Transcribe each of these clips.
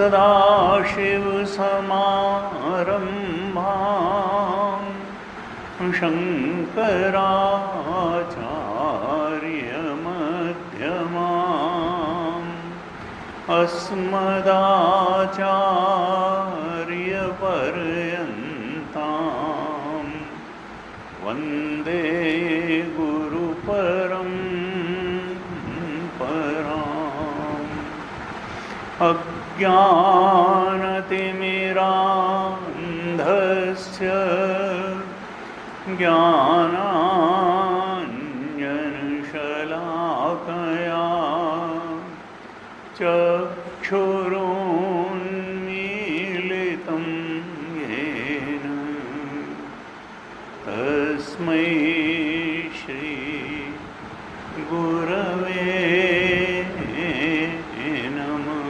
सदाशिवसमारम्भां शङ्कराचार्यमध्यमाम् अस्मदाचार्यपर्यन्तां वन्दे गुरुपरम्पराम्। अज्ञानतिमिरान्धस्य ज्ञानाञ्जनशलाकया चक्षुरुन्मीलितं येन तस्मै श्री गुरवे नमः।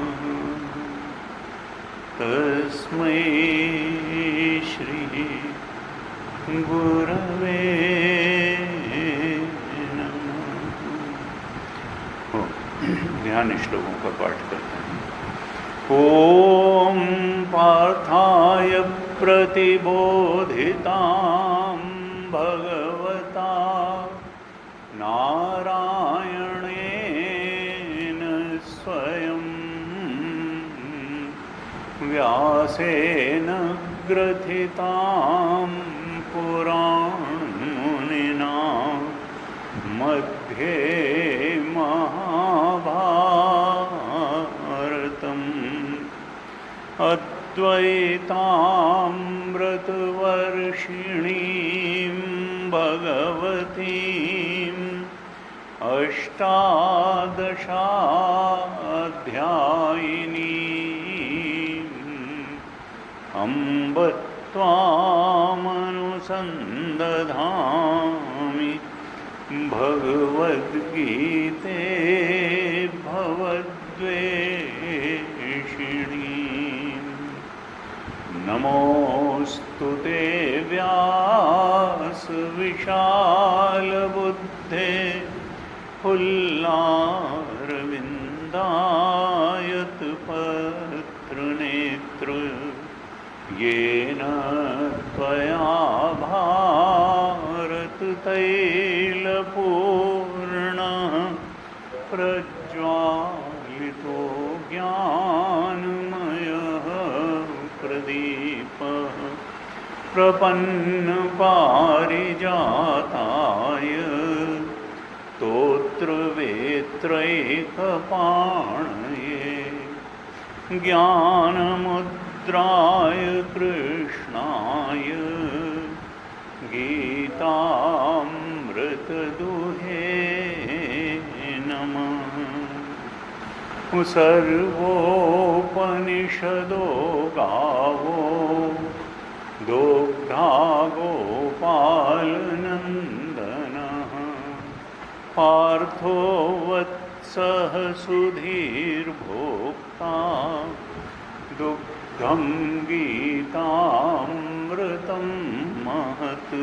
तस्मै श्री गुरवे नमः। ध्यान श्लोकों का पाठ करते हैं। ओम पार्थाय प्रतिबोधितां भगवता नारायणेन स्वयं व्यासेन ग्रथितां पुराणमुनिना मध्ये महाभारतम् अद्वैतामृतवर्षिणीं भगवतीम् अष्टादशाध्यायिनीम् अम्ब त्वामनुसन्दधामि भगवद्गीते भवद्वेषिणीम्। नमोऽस्तु ते व्यासविशालबुद्धे फुल्लारविन्दायतपत्रनेत्र येन त्वया भारततैलपूर्णः प्रज्वालितो ज्ञानमयः प्रदीपः प्रपन्नपारिजाताय स्तोत्रवेत्रैकपाणये ज्ञानमुद्राय कृष्णाय गीतामृतदुहे नमः। सर्वोपनिषदो गावो दोग्धा गोपालनन्दनः पार्थो वत्सः सुधीर्भोक्ता दुग्धं गीतामृतं महत्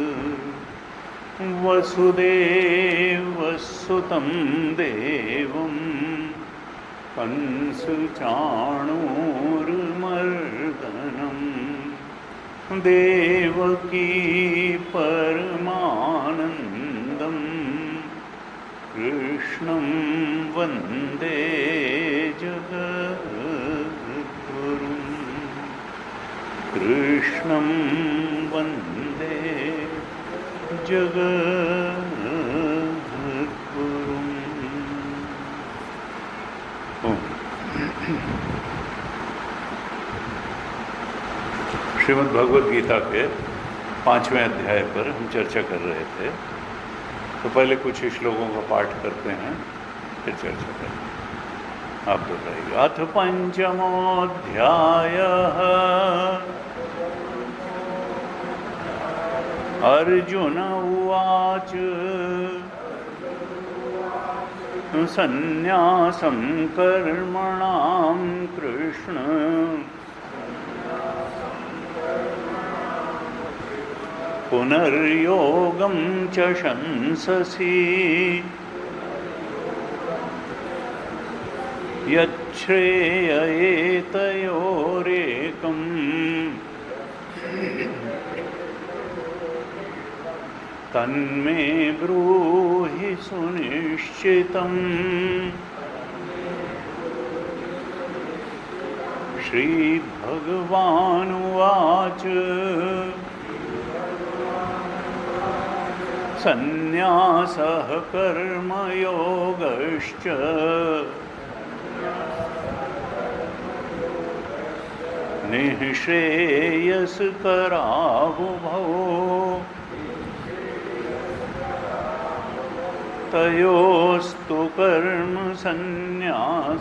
वसुदेवसुतं देवं कंसचाणूरमर्दनं देवकी परमानन्दं कृष्णं वन्दे जगद्गुरुं कृष्णं वन्दे जगद्गुरुम्। श्रीमद् भगवद गीता के 5वें अध्याय पर हम चर्चा कर रहे थे। तो पहले कुछ ही श्लोकों का पाठ करते हैं, फिर चर्चा करते हैं। आप बताइए। अथ पंचमोऽध्यायः अर्जुन उवाच सन्न्यासं कर्मणां कृष्ण पुनर्योगं च शंससि यच्छ्रेययेतयोरेकम् तन्मे ब्रूहि सुनिश्चितम्। श्रीभगवानुवाच सन्न्यासः कर्मयोगश्च निःश्रेयसकरावुभौ तयोस्तु कर्म सन्न्यासात्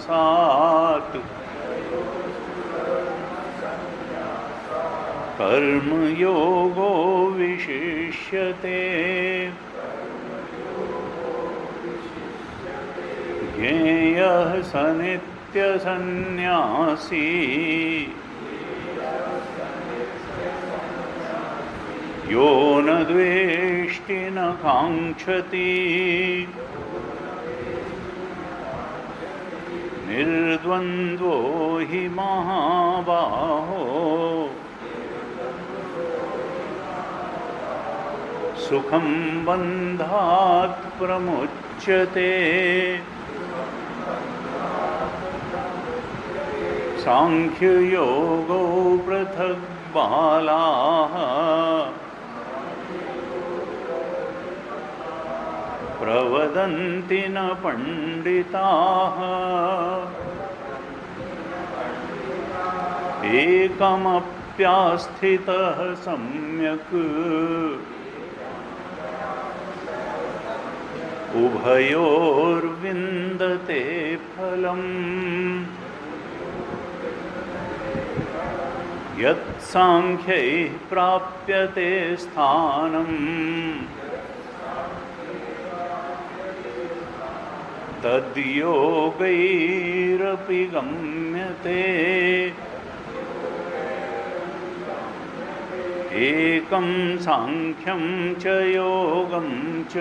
कर्मयोगो विशिष्यते। ज्ञेयः स नित्यसन्न्यासी यो न द्वेष्टि न काङ्क्षति निर्द्वन्द्वो हि महाबाहो सुखं बन्धात् प्रमुच्यते। सांख्ययोगो पृथक् बालाः प्रवदन्ति न पंडिताः एकमप्यास्थितः सम्यक् उभयोर्विन्दते फलम्। यत्साङ्ख्यैः प्राप्यते स्थानम् तद्योगैरपि गम्यते। एकं साङ्ख्यं च योगं च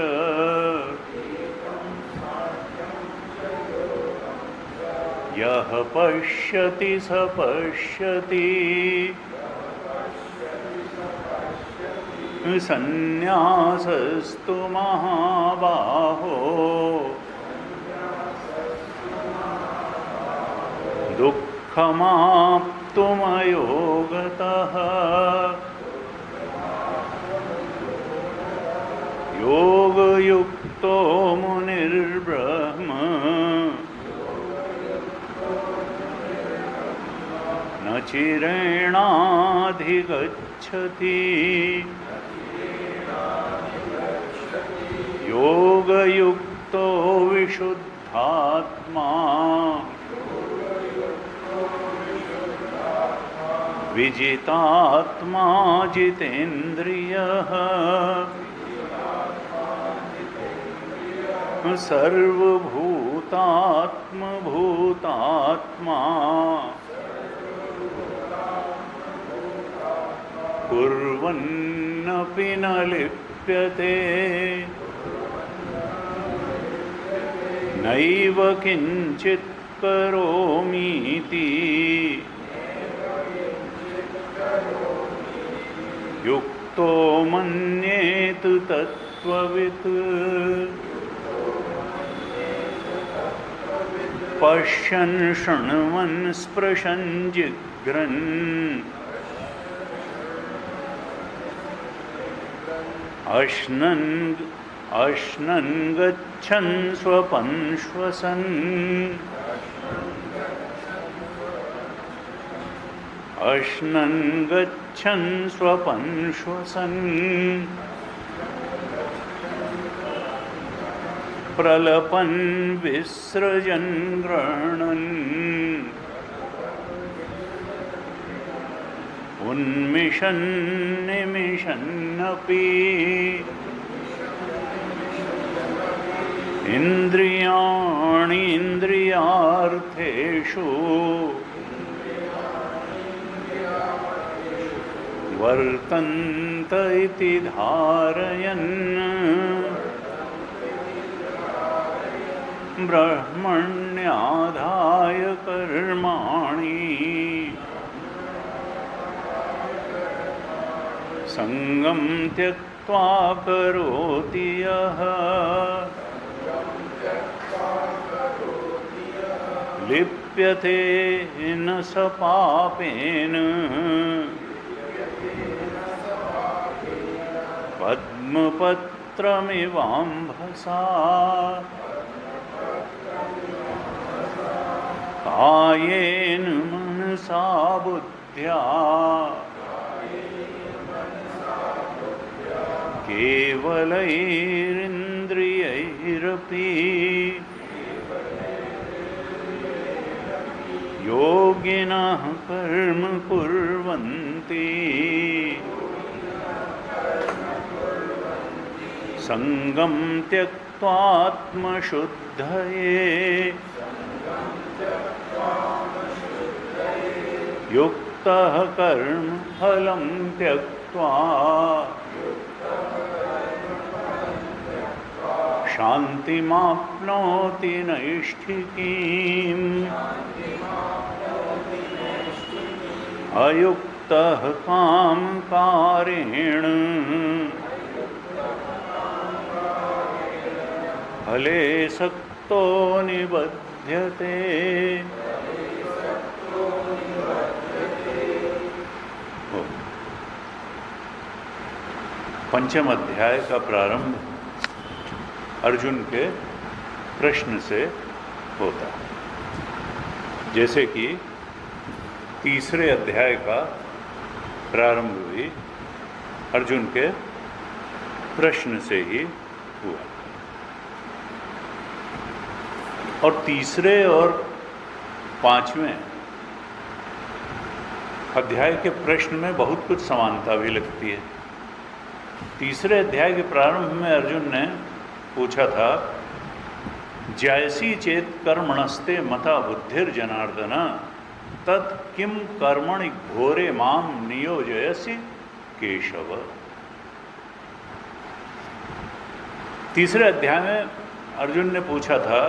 यः पश्यति स पश्यति सन्न्यासस्तु महाबाहो दुःखमाप्तुमयोगतः योगयुक्तो मुनिर्ब्रह्म न चिरेणाधिगच्छति। योगयुक्तो विशुद्धात्मा विजितात्मा जितेन्द्रियः सर्वभूतात्मभूतात्मा कुर्वन्नपि न लिप्यते नैव किञ्चित् करोमीति युक्तो मन्येत तत्त्ववित् पश्यन् शृण्वन् स्पृशन् जिघ्रन् अश्नन् गच्छन् स्वपन् श्वसन् अश्नन् गच्छन् स्वपन् श्वसन् प्रलपन् विसृजन् गृह्णन् उन्मिषन् निमिषन्नपि इन्द्रियाणि इन्द्रियार्थेषु वर्तन्त इति धारयन् ब्रह्मण्याधाय कर्माणि संगं त्यक्त्वा करोति यः लिप्यते न स पापेन पद्मपत्रमिवाम्भसा कायेन मनसा बुद्ध्या केवलैरिन्द्रियैरपि योगिनः कर्म कुर्वन्ति संगं त्यक्त्वात्मशुद्धये युक्तः कर्म फलं त्यक्त्वा शान्तिमाप्नोति नैष्ठिकीम् अयुक्तः कामकारेण फले सक्तो निबध्यते पंचम अध्याय का प्रारंभ अर्जुन के प्रश्न से होता है। जैसे कि तीसरे अध्याय का प्रारंभ भी अर्जुन के प्रश्न से ही हुआ और तीसरे और पांचवें अध्याय के प्रश्न में बहुत कुछ समानता भी लगती है। तीसरे अध्याय के प्रारंभ में अर्जुन ने पूछा था, जैसी चेत कर्मणस्ते मता बुद्धिर्जनार्दन तत् किम कर्मणि घोरे माम नियोजयसि केशव। तीसरे अध्याय में अर्जुन ने पूछा था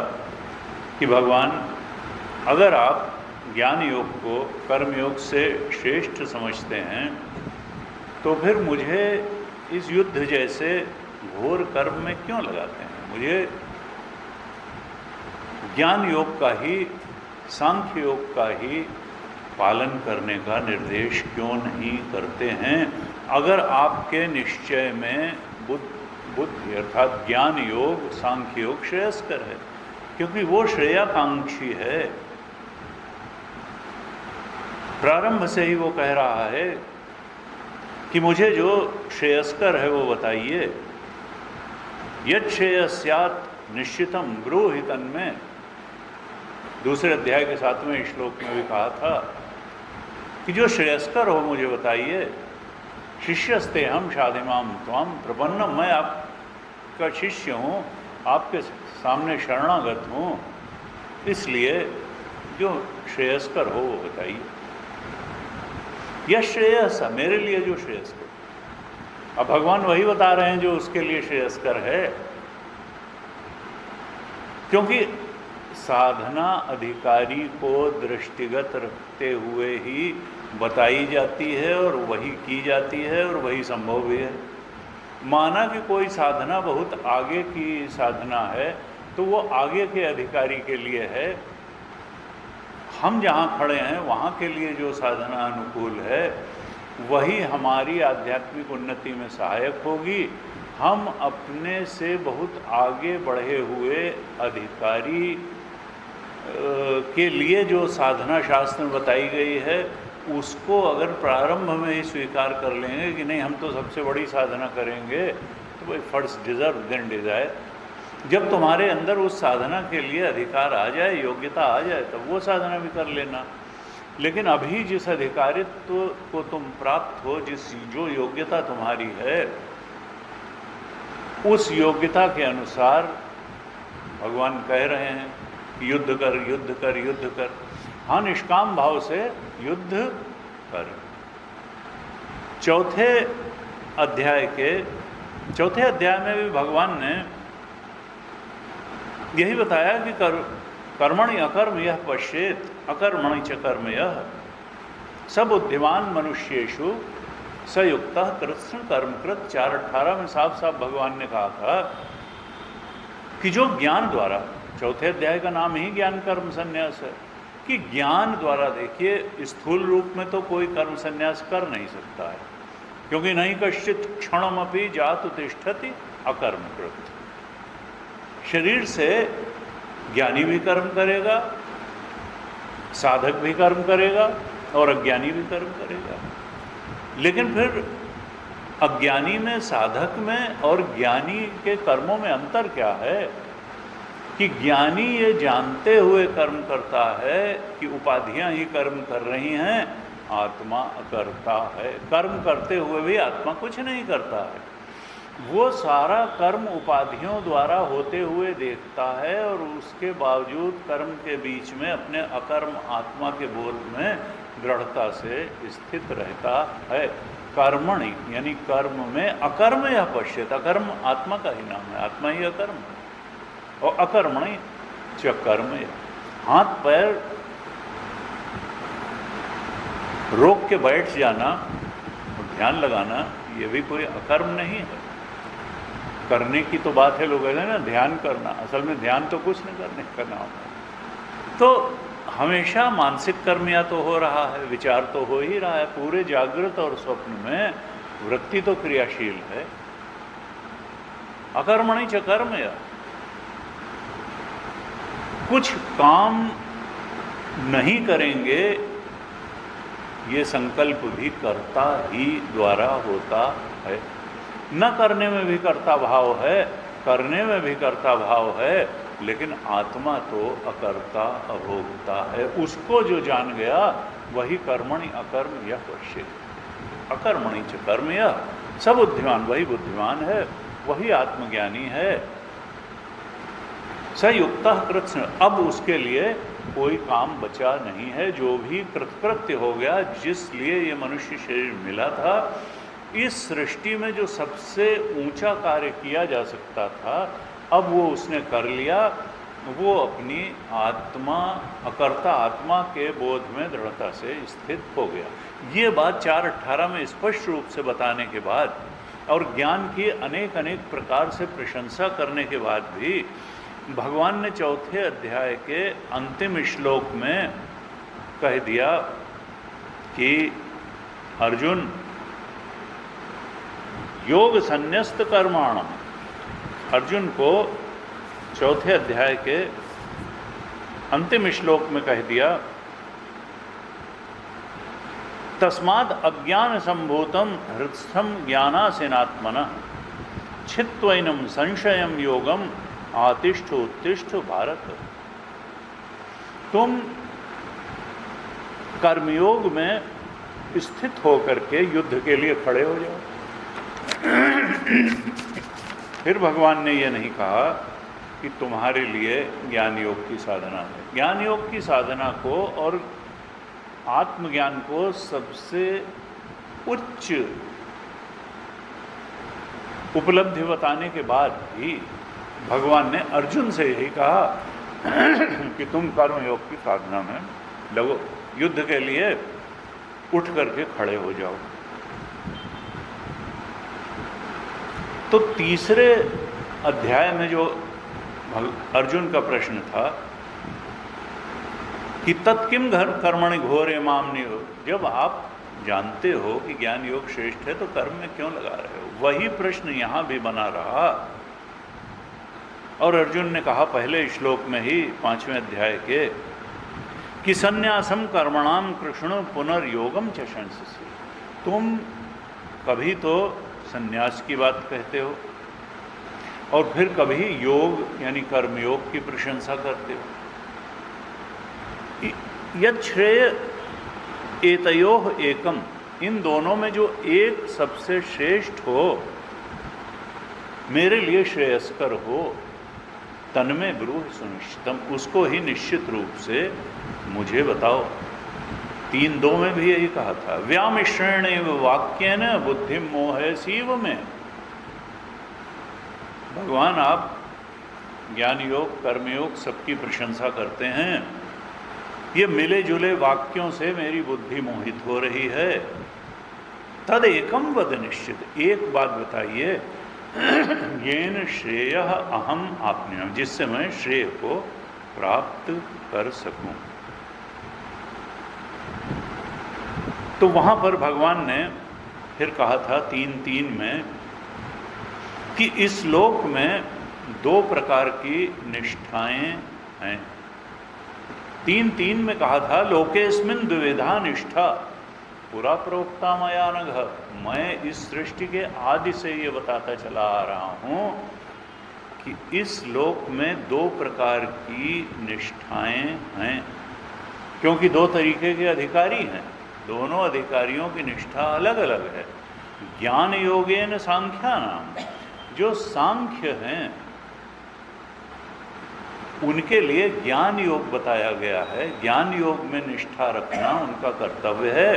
कि भगवान, अगर आप ज्ञान योग को कर्म योग से श्रेष्ठ समझते हैं तो फिर मुझे इस युद्ध जैसे घोर कर्म में क्यों लगाते हैं? मुझे ज्ञान योग का ही, सांख्य योग का ही पालन करने का निर्देश क्यों नहीं करते हैं? अगर आपके निश्चय में बुद्धि अर्थात ज्ञान योग, सांख्य योग श्रेयस्कर है, क्योंकि वो श्रेयाकांक्षी है। प्रारंभ से ही वो कह रहा है कि मुझे जो श्रेयस्कर है वो बताइए। यत् श्रेयस्यात् निश्चितम ब्रूहि तन्मे, दूसरे अध्याय के 7वें श्लोक में भी कहा था कि जो श्रेयस्कर हो मुझे बताइए। शिष्यस्ते हम शाधिमाम त्वाम प्रपन्नम, मैं आपका शिष्य हूँ, आपके सामने शरणागत हूँ, इसलिए जो श्रेयस्कर हो वो बताइए। यह श्रेयस मेरे लिए जो श्रेयस्कर। अब भगवान वही बता रहे हैं जो उसके लिए श्रेयस्कर है, क्योंकि साधना अधिकारी को दृष्टिगत रखते हुए ही बताई जाती है और वही की जाती है और वही संभव भी है। माना कि कोई साधना बहुत आगे की साधना है तो वो आगे के अधिकारी के लिए है। हम जहाँ खड़े हैं वहाँ के लिए जो साधना अनुकूल है वही हमारी आध्यात्मिक उन्नति में सहायक होगी। हम अपने से बहुत आगे बढ़े हुए अधिकारी के लिए जो साधना शास्त्र में बताई गई है उसको अगर प्रारंभ में ही स्वीकार कर लेंगे कि नहीं हम तो सबसे बड़ी साधना करेंगे, तो भाई फर्स्ट डिजर्व देन डिजायर। जब तुम्हारे अंदर उस साधना के लिए अधिकार आ जाए, योग्यता आ जाए, तब वो साधना भी कर लेना। लेकिन अभी जिस अधिकारित्व को तुम प्राप्त हो, जो योग्यता तुम्हारी है, उस योग्यता के अनुसार भगवान कह रहे हैं युद्ध कर, युद्ध कर, युद्ध कर। हाँ, निष्काम भाव से युद्ध कर। चौथे अध्याय में भी भगवान ने यही बताया कि कर्मणि अकर्म यह पश्येत अकर्मणि च कर्म यह सब बुद्धिमान मनुष्येषु सयुक्तः कृत्स्न कर्मकृत। 4:18 में साफ साफ भगवान ने कहा था कि जो ज्ञान द्वारा, चौथे अध्याय का नाम ही ज्ञान कर्म संन्यास है, कि ज्ञान द्वारा, देखिए स्थूल रूप में तो कोई कर्म संन्यास कर नहीं सकता है, क्योंकि नहीं कश्चित क्षणमपि जातु तिष्ठति अकर्मकृत। शरीर से ज्ञानी भी कर्म करेगा, साधक भी कर्म करेगा और अज्ञानी भी कर्म करेगा। लेकिन फिर अज्ञानी में, साधक में और ज्ञानी के कर्मों में अंतर क्या है कि ज्ञानी ये जानते हुए कर्म करता है कि उपाधियां ही कर्म कर रही हैं, आत्मा अकर्ता है। कर्म करते हुए भी आत्मा कुछ नहीं करता है, वो सारा कर्म उपाधियों द्वारा होते हुए देखता है और उसके बावजूद कर्म के बीच में अपने अकर्म आत्मा के बोध में दृढ़ता से स्थित रहता है। कर्मणि यानी कर्म में अकर्म या पश्यत, अकर्म आत्मा का ही नाम है, आत्मा ही अकर्म है। और अकर्मणि च कर्म, हाथ पैर रोक के बैठ जाना और ध्यान लगाना, ये भी कोई अकर्म नहीं है। करने की तो बात है, लोग कहते हैं ना ध्यान करना, असल में ध्यान तो कुछ नहीं करने का नाम है। तो हमेशा मानसिक कर्म या तो हो रहा है, विचार तो हो ही रहा है, पूरे जागृत और स्वप्न में वृत्ति तो क्रियाशील है। अकर्मणि च कर्म, या कुछ काम नहीं करेंगे ये संकल्प भी कर्ता ही द्वारा होता है। न करने में भी कर्ता भाव है, करने में भी कर्ता भाव है, लेकिन आत्मा तो अकर्ता अभोक्ता है। उसको जो जान गया वही कर्मणि अकर्म यह पश्येत। अकर्मणि च कर्म यह सब बुद्धिमान, वही बुद्धिमान है, वही आत्मज्ञानी है। सयुक्तः कृत्स्न, अब उसके लिए कोई काम बचा नहीं है। जो भी कृतकृत्य हो गया, जिस लिए ये मनुष्य शरीर मिला था, इस सृष्टि में जो सबसे ऊंचा कार्य किया जा सकता था, अब वो उसने कर लिया। वो अपनी आत्मा, अकर्ता आत्मा के बोध में दृढ़ता से स्थित हो गया। ये बात 4:18 में स्पष्ट रूप से बताने के बाद और ज्ञान की अनेक अनेक प्रकार से प्रशंसा करने के बाद भी भगवान ने चौथे अध्याय के अंतिम श्लोक में कह दिया कि अर्जुन योग संन्यस्त कर्माणम, अर्जुन को चौथे अध्याय के अंतिम श्लोक में कह दिया तस्माद् अज्ञान संभूतम हृत्स्थम ज्ञानासीनात्मनः छित्त्वैनं संशयं योगम आतिष्ठ उत्तिष्ठ भारत। तुम कर्मयोग में स्थित होकर के युद्ध के लिए खड़े हो जाओ। फिर भगवान ने ये नहीं कहा कि तुम्हारे लिए ज्ञान योग की साधना है। ज्ञान योग की साधना को और आत्मज्ञान को सबसे उच्च उपलब्धि बताने के बाद भी भगवान ने अर्जुन से यही कहा कि तुम कर्म योग की साधना में लगो, युद्ध के लिए उठ करके खड़े हो जाओ। तो तीसरे अध्याय में जो अर्जुन का प्रश्न था कि तत्किम कर्मणि घोरे माम नियो, जब आप जानते हो कि ज्ञान योग श्रेष्ठ है तो कर्म में क्यों लगा रहे हो, वही प्रश्न यहां भी बना रहा। और अर्जुन ने कहा पहले श्लोक में ही 5वें अध्याय के कि संन्यासम कर्मणाम कृष्ण पुनर्योगम च शंससि। तुम कभी तो संन्यास की बात कहते हो और फिर कभी योग यानी कर्मयोग की प्रशंसा करते हो। यद श्रेय एतयोः एकम, इन दोनों में जो एक सबसे श्रेष्ठ हो, मेरे लिए श्रेयस्कर हो, तन्मे ब्रूहि सुनिश्चितम, उसको ही निश्चित रूप से मुझे बताओ। 3:2 में भी यही कहा था, व्यामिश्रेणेव वाक्येन बुद्धि मोहयसीव में। भगवान आप ज्ञान योग कर्मयोग सबकी प्रशंसा करते हैं, ये मिले जुले वाक्यों से मेरी बुद्धि मोहित हो रही है। तद एकम वद निश्चित, एक बात बताइए, येन श्रेय अहम आपनियम, जिससे मैं श्रेय को प्राप्त कर सकूं। तो वहां पर भगवान ने फिर कहा था 3:3 में कि इस लोक में 2 प्रकार की निष्ठाएं हैं। 3:3 में कहा था, लोकेस्मिन् द्विविधा निष्ठा पुरा प्रोक्ता मया नघ। मैं इस सृष्टि के आदि से ये बताता चला आ रहा हूं कि इस लोक में 2 प्रकार की निष्ठाएं हैं, क्योंकि 2 तरीके के अधिकारी हैं, दोनों अधिकारियों की निष्ठा अलग अलग है। ज्ञान योगेन सांख्यानाम, जो सांख्य हैं उनके लिए ज्ञान योग बताया गया है, ज्ञान योग में निष्ठा रखना उनका कर्तव्य है।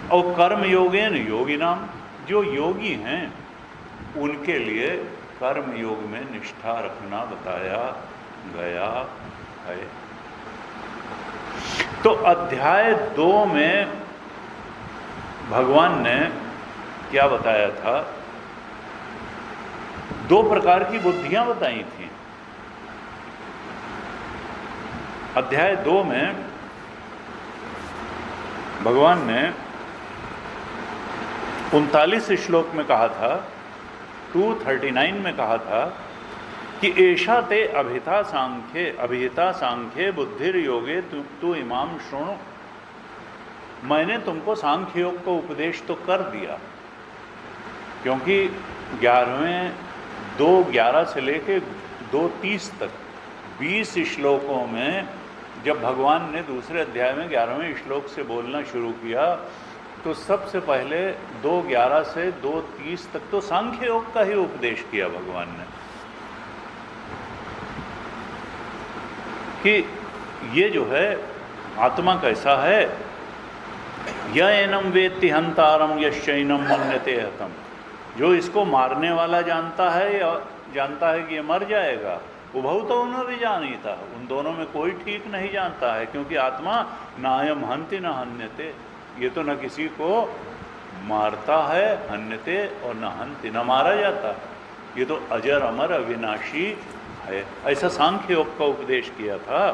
और कर्म योगेन योगिनाम, जो योगी हैं उनके लिए कर्म योग में निष्ठा रखना बताया गया है। तो अध्याय 2 में भगवान ने क्या बताया था, 2 प्रकार की बुद्धियां बताई थी। अध्याय 2 में भगवान ने 39 श्लोक में कहा था, 239 में कहा था कि एषा ते अभिहिता सांख्ये बुद्धिर योगे तु इमाम शृणु। मैंने तुमको सांख्य योग का उपदेश तो कर दिया, क्योंकि 11वें 2:11 से लेके 2:30 तक 20 श्लोकों में जब भगवान ने दूसरे अध्याय में 11वें श्लोक से बोलना शुरू किया तो सबसे पहले 2:11 से 2:30 तक तो सांख्य योग का ही उपदेश किया भगवान ने, कि ये जो है आत्मा कैसा है। य एनम वेत्ति हंतारम यश्चैनम मन्यते हतम, जो इसको मारने वाला जानता है या जानता है कि ये मर जाएगा, उभौ तो उन्होंने भी जानी था, उन दोनों में कोई ठीक नहीं जानता है, क्योंकि आत्मा नायम हंति न हन्यते, ये तो न किसी को मारता है, हन्यते, और न हंति, न मारा जाता, ये तो अजर अमर अविनाशी है। ऐसा सांख्य योग का उपदेश किया था।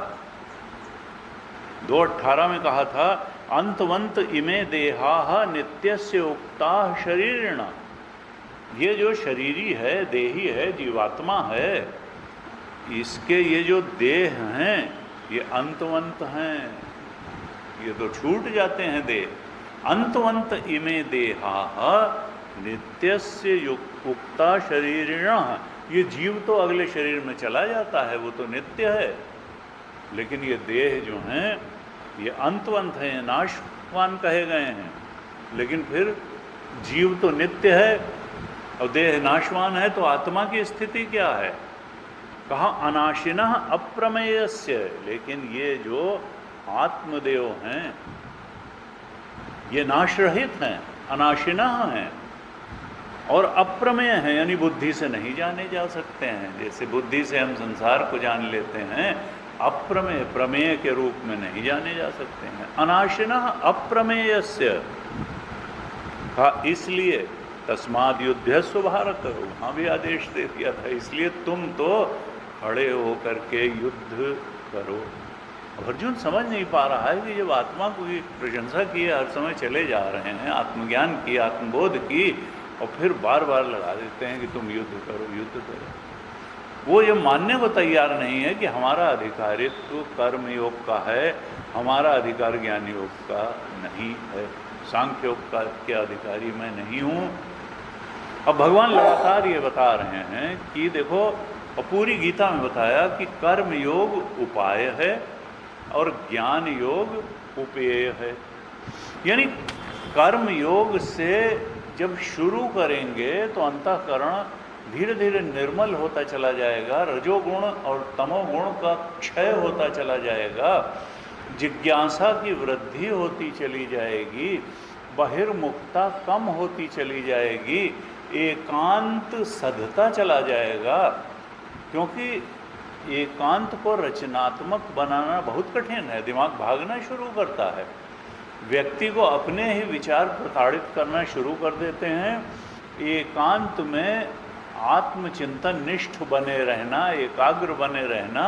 2:18 में कहा था, अंतवंत इमे देहा नित्यस्य उक्ता शरीरिण, ये जो शरीरी है, देही है, जीवात्मा है, इसके ये जो देह हैं ये अंतवंत हैं, ये तो छूट जाते हैं देह। अंतवंत इमे देहा नित्यस्य उक्ता शरीरिण, ये जीव तो अगले शरीर में चला जाता है, वो तो नित्य है, लेकिन ये देह जो हैं ये अंतवंत हैं, नाशवान कहे गए हैं। लेकिन फिर जीव तो नित्य है और देह नाशवान है, तो आत्मा की स्थिति क्या है? कहा अनाशिनः अप्रमेयस्य, लेकिन ये जो आत्मदेव हैं ये नाश रहित हैं, अनाशिनः हैं और अप्रमेय हैं, यानी बुद्धि से नहीं जाने जा सकते हैं। जैसे बुद्धि से हम संसार को जान लेते हैं, अप्रमेय प्रमेय के रूप में नहीं जाने जा सकते हैं। अनाशिनः अप्रमेयस्य कहा, इसलिए तस्माद् युद्धस्व भारत, वहाँ भी आदेश दे दिया था, इसलिए तुम तो खड़े होकर के युद्ध करो। अर्जुन समझ नहीं पा रहा है कि जब आत्मा की प्रशंसा की, हर समय चले जा रहे हैं, आत्मज्ञान की, आत्मबोध की, और फिर बार बार लगा देते हैं कि तुम युद्ध करो, युद्ध करो। वो ये मानने को तैयार नहीं है कि हमारा अधिकारित्व कर्म योग का है, हमारा अधिकार ज्ञान योग का नहीं है, सांख्य योग का के अधिकारी मैं नहीं हूँ। अब भगवान लगातार ये बता रहे हैं कि देखो, और पूरी गीता में बताया कि कर्म योग उपाय है और ज्ञान योग उपेय है। यानी कर्म योग से जब शुरू करेंगे तो अंतःकरण धीरे धीरे निर्मल होता चला जाएगा, रजोगुण और तमोगुण का क्षय होता चला जाएगा, जिज्ञासा की वृद्धि होती चली जाएगी, बहिर्मुखता कम होती चली जाएगी, एकांत सधता चला जाएगा। क्योंकि एकांत को रचनात्मक बनाना बहुत कठिन है, दिमाग भागना शुरू करता है, व्यक्ति को अपने ही विचार प्रताड़ित करना शुरू कर देते हैं। एकांत में आत्मचिंतन निष्ठ बने रहना, एकाग्र बने रहना,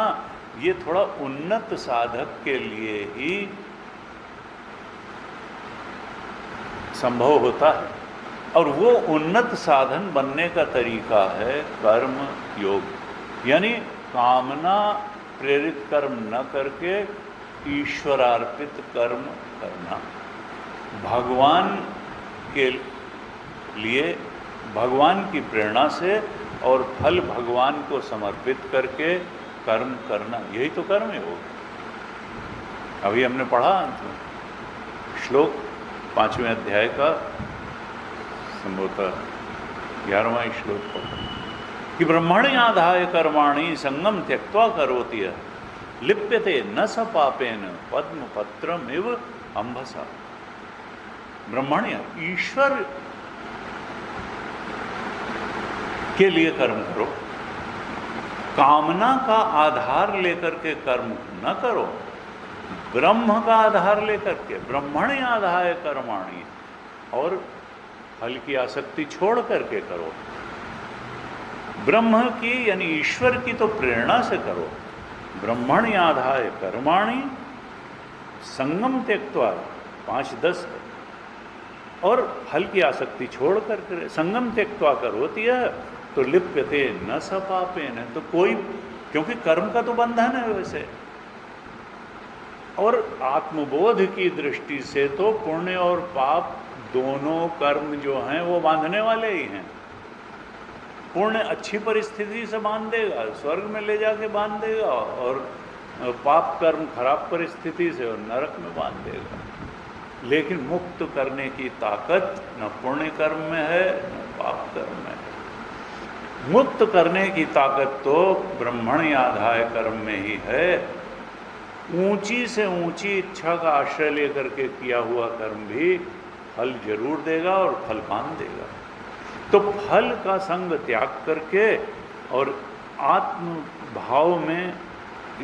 ये थोड़ा उन्नत साधक के लिए ही संभव होता है, और वो उन्नत साधन बनने का तरीका है कर्म योग। यानी कामना प्रेरित कर्म न करके ईश्वरार्पित कर्म करना, भगवान के लिए, भगवान की प्रेरणा से और फल भगवान को समर्पित करके कर्म करना, यही तो कर्म योग। अभी हमने पढ़ा श्लोक 5वें अध्याय का, संभवतः 11वां श्लोक पढ़ा कि ब्रह्मण्याधाय कर्माणि संगम त्यक्त्वा करोति यः लिप्यते न स पापेन पद्मपत्रमिव अंभसा। ब्रह्मण्य ईश्वर के लिए कर्म करो, कामना का आधार लेकर के कर्म न करो, ब्रह्म का आधार लेकर के, ब्रह्मण्याधाय कर्माणि, और फल की आसक्ति छोड़ करके करो। ब्रह्म की यानी ईश्वर की तो प्रेरणा से करो, ब्रह्मण्याधाय कर्माणि संगम त्यक्त्वा 5-10 और फल की आसक्ति छोड़ करके संगम त्यक्त्वा करोति यः, तो लिप्यते न स पापेन, तो कोई, क्योंकि कर्म का तो बंधन है वैसे, और आत्मबोध की दृष्टि से तो पुण्य और पाप दोनों कर्म जो हैं वो बांधने वाले ही हैं। पुण्य अच्छी परिस्थिति से बांध देगा, स्वर्ग में ले जाके बांध देगा, और पाप कर्म खराब परिस्थिति से और नरक में बांध देगा। लेकिन मुक्त करने की ताकत न पुण्य कर्म में है न पाप कर्म में है। मुक्त करने की ताकत तो ब्रह्मण्याधाय कर्म में ही है। ऊंची से ऊंची इच्छा का आश्रय लेकर के किया हुआ कर्म भी फल जरूर देगा और फल बांध देगा। तो फल का संग त्याग करके और आत्म भाव में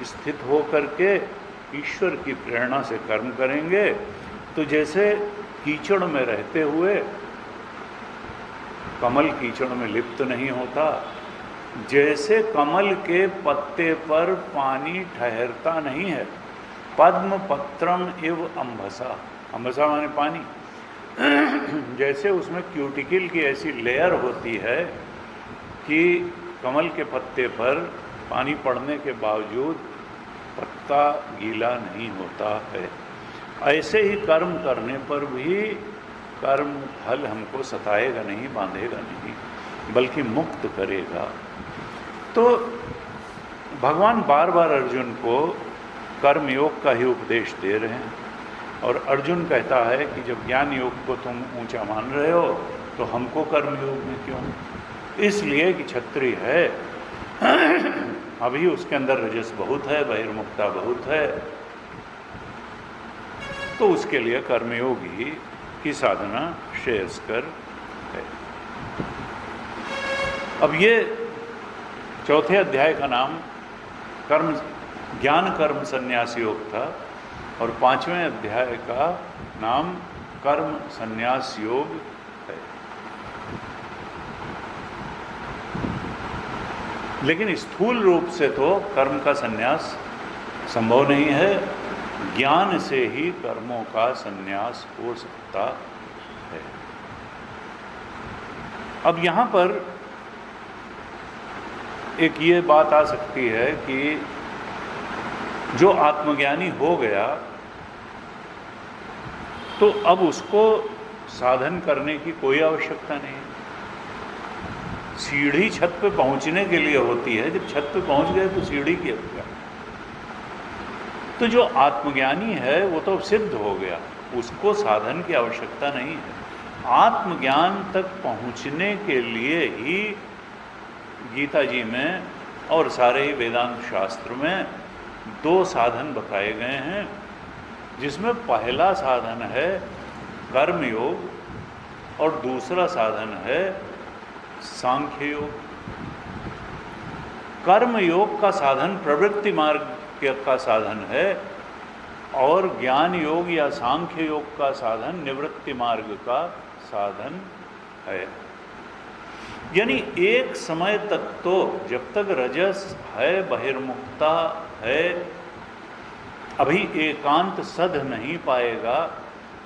स्थित हो करके ईश्वर की प्रेरणा से कर्म करेंगे, तो जैसे कीचड़ में रहते हुए कमल कीचड़ में लिप्त नहीं होता, जैसे कमल के पत्ते पर पानी ठहरता नहीं है, पद्म पत्रम इव अंभसा, अंभसा माने पानी, जैसे उसमें क्यूटिकल की ऐसी लेयर होती है कि कमल के पत्ते पर पानी पड़ने के बावजूद पत्ता गीला नहीं होता है, ऐसे ही कर्म करने पर भी कर्म फल हमको सताएगा नहीं, बांधेगा नहीं, बल्कि मुक्त करेगा। तो भगवान बार बार अर्जुन को कर्मयोग का ही उपदेश दे रहे हैं। और अर्जुन कहता है कि जब ज्ञान योग को तुम ऊंचा मान रहे हो तो हमको कर्म योग में क्यों? इसलिए कि क्षत्रिय है, अभी उसके अंदर रजस बहुत है, बहिर्मुखता बहुत है, तो उसके लिए कर्मयोगी की साधना श्रेयस्कर है। अब ये चौथे अध्याय का नाम ज्ञान कर्म संन्यास योग था और 5वें अध्याय का नाम कर्म संन्यास योग है। लेकिन स्थूल रूप से तो कर्म का संन्यास संभव नहीं है, ज्ञान से ही कर्मों का संन्यास हो सकता है। अब यहां पर एक ये बात आ सकती है कि जो आत्मज्ञानी हो गया तो अब उसको साधन करने की कोई आवश्यकता नहीं। सीढ़ी छत पे पहुंचने के लिए होती है, जब छत पे पहुंच गए तो सीढ़ी की क्या? तो जो आत्मज्ञानी है वो तो सिद्ध हो गया, उसको साधन की आवश्यकता नहीं है। आत्मज्ञान तक पहुंचने के लिए ही गीता जी में और सारे ही वेदांत शास्त्र में 2 साधन बताए गए हैं, जिसमें पहला साधन है कर्म योग और दूसरा साधन है सांख्य योग। कर्म योग का साधन प्रवृत्ति मार्ग का साधन है और ज्ञान योग या सांख्य योग का साधन निवृत्ति मार्ग का साधन है। यानी एक समय तक तो जब तक रजस है, बहिर्मुखता है, अभी एकांत सध नहीं पाएगा,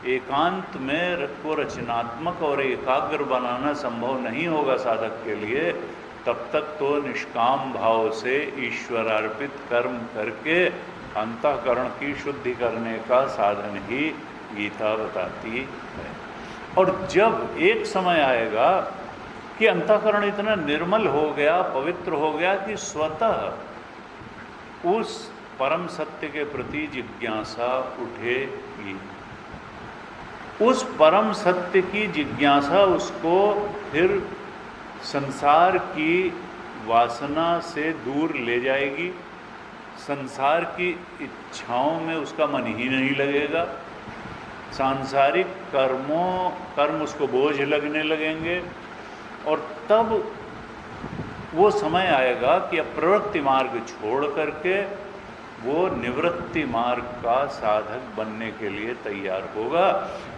एकांत में रत को रचनात्मक और एकाग्र बनाना संभव नहीं होगा साधक के लिए, तब तक तो निष्काम भाव से ईश्वरार्पित कर्म करके अंतःकरण की शुद्धि करने का साधन ही गीता बताती है। और जब एक समय आएगा कि अंतःकरण इतना निर्मल हो गया, पवित्र हो गया कि स्वतः उस परम सत्य के प्रति जिज्ञासा उठेगी, उस परम सत्य की जिज्ञासा उसको फिर संसार की वासना से दूर ले जाएगी, संसार की इच्छाओं में उसका मन ही नहीं लगेगा, सांसारिक कर्म उसको बोझ लगने लगेंगे और तब वो समय आएगा कि अब प्रवृत्ति मार्ग छोड़ करके वो निवृत्ति मार्ग का साधक बनने के लिए तैयार होगा।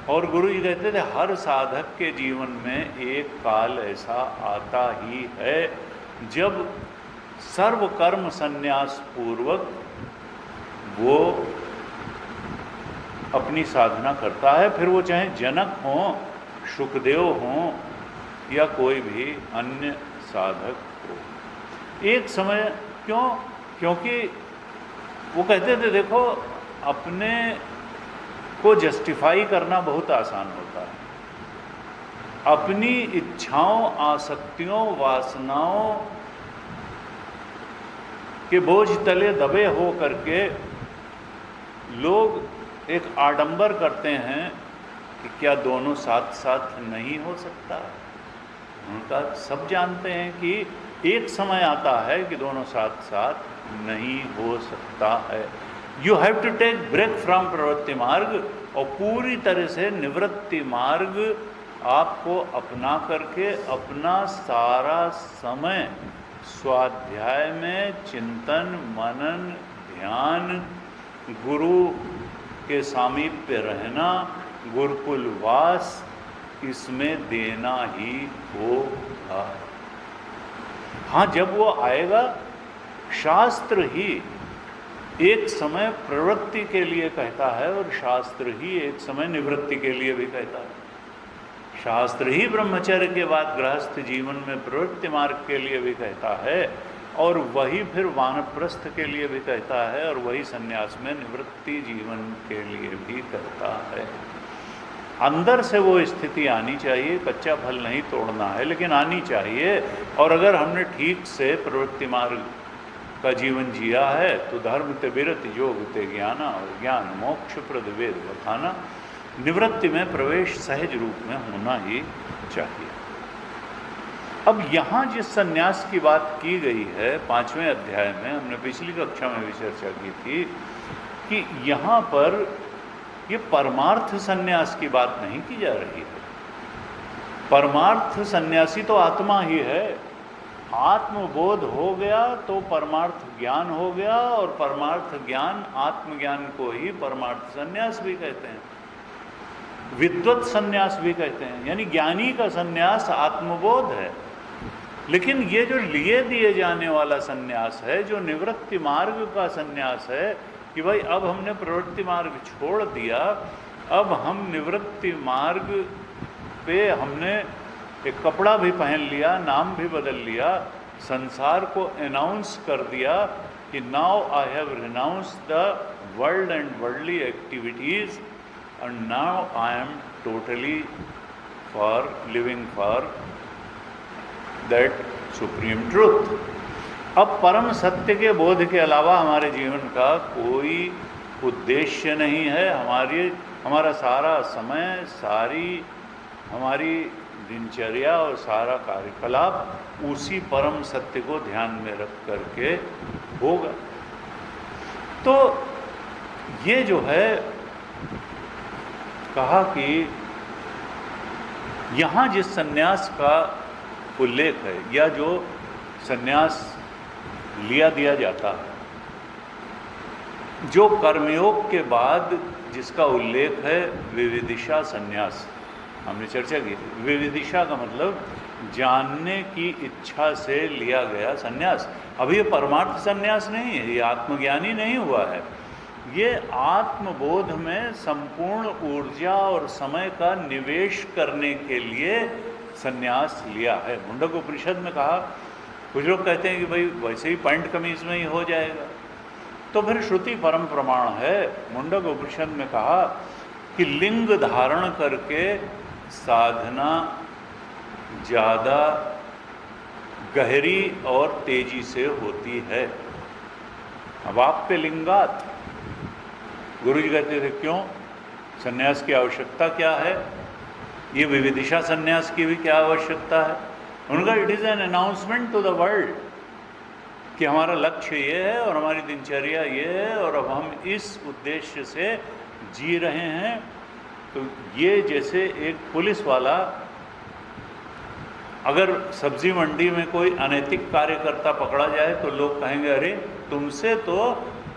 और गुरु जी कहते थे हर साधक के जीवन में एक काल ऐसा आता ही है जब सर्व कर्म संन्यास पूर्वक वो अपनी साधना करता है, फिर वो चाहे जनक हों, शुकदेव हों या कोई भी अन्य साधक हो। एक समय क्योंकि वो कहते थे देखो अपने को जस्टिफाई करना बहुत आसान होता है, अपनी इच्छाओं, आसक्तियों, वासनाओं के बोझ तले दबे हो करके लोग एक आडंबर करते हैं कि क्या दोनों साथ साथ नहीं हो सकता। उनका सब जानते हैं कि एक समय आता है कि दोनों साथ साथ नहीं हो सकता है। You have to take break from प्रवृत्ति मार्ग और पूरी तरह से निवृत्ति मार्ग आपको अपना करके अपना सारा समय स्वाध्याय में चिंतन, मनन, ध्यान, गुरु के सामीप्य रहना, गुरुकुल वास, इसमें देना ही होगा। हाँ, जब वो आएगा शास्त्र ही एक समय प्रवृत्ति के लिए कहता है और शास्त्र ही एक समय निवृत्ति के लिए भी कहता है। शास्त्र ही ब्रह्मचर्य के बाद गृहस्थ जीवन में प्रवृत्ति मार्ग के लिए भी कहता है और वही फिर वानप्रस्थ के लिए भी कहता है और वही सन्यास में निवृत्ति जीवन के लिए भी कहता है। अंदर से वो स्थिति आनी चाहिए, कच्चा फल नहीं तोड़ना है, लेकिन आनी चाहिए। और अगर हमने ठीक से प्रवृत्ति मार्ग का जीवन जिया है तो धर्म ते विरति योग ते ज्ञाना, और ज्ञान मोक्ष प्रद वेद बखाना। निवृत्ति में प्रवेश सहज रूप में होना ही चाहिए। अब यहाँ जिस सन्यास की बात की गई है 5वें अध्याय में, हमने पिछली कक्षा में भी चर्चा की थी कि यहाँ पर ये परमार्थ सन्यास की बात नहीं की जा रही है। परमार्थ सन्यासी तो आत्मा ही है। आत्मबोध हो गया तो परमार्थ ज्ञान हो गया, और परमार्थ ज्ञान आत्मज्ञान को ही परमार्थ सन्यास भी कहते हैं, विद्वत सन्यास भी कहते हैं। यानी ज्ञानी का सन्यास आत्मबोध है। लेकिन ये जो लिए दिए जाने वाला सन्यास है, जो निवृत्ति मार्ग का सन्यास है कि भाई अब हमने प्रवृत्ति मार्ग छोड़ दिया, अब हम निवृत्ति मार्ग पे हमने एक कपड़ा भी पहन लिया, नाम भी बदल लिया, संसार को अनाउंस कर दिया कि now I have renounce the world and worldly activities and now I am totally for living for that supreme truth. अब परम सत्य के बोध के अलावा हमारे जीवन का कोई उद्देश्य नहीं है। हमारा सारा समय, सारी हमारी दिनचर्या और सारा कार्यकलाप उसी परम सत्य को ध्यान में रख करके होगा। तो ये जो है कहा कि यहाँ जिस सन्यास का उल्लेख है, या जो सन्यास लिया दिया जाता है, जो कर्मयोग के बाद जिसका उल्लेख है, विविदिशा सन्यास, हमने चर्चा की थी। विविदिशा का मतलब जानने की इच्छा से लिया गया सन्यास। अभी ये परमार्थ सन्यास नहीं है, ये आत्मज्ञानी नहीं हुआ है, ये आत्मबोध में संपूर्ण ऊर्जा और समय का निवेश करने के लिए सन्यास लिया है। मुंडक उपनिषद में कहा, कुछ लोग कहते हैं कि भाई वैसे ही पैंट कमीज में ही हो जाएगा, तो फिर श्रुति परम प्रमाण है। मुंडक उपनिषद में कहा कि लिंग धारण करके साधना ज़्यादा गहरी और तेजी से होती है। अब आप पे लिंगात, गुरु जी कहते थे क्यों, सन्यास की आवश्यकता क्या है, ये विविदिशा सन्यास की भी क्या आवश्यकता है। उनका it is an announcement to the world कि हमारा लक्ष्य ये है और हमारी दिनचर्या ये है और अब हम इस उद्देश्य से जी रहे हैं। तो ये जैसे एक पुलिस वाला अगर सब्जी मंडी में कोई अनैतिक कार्यकर्ता पकड़ा जाए तो लोग कहेंगे अरे तुमसे तो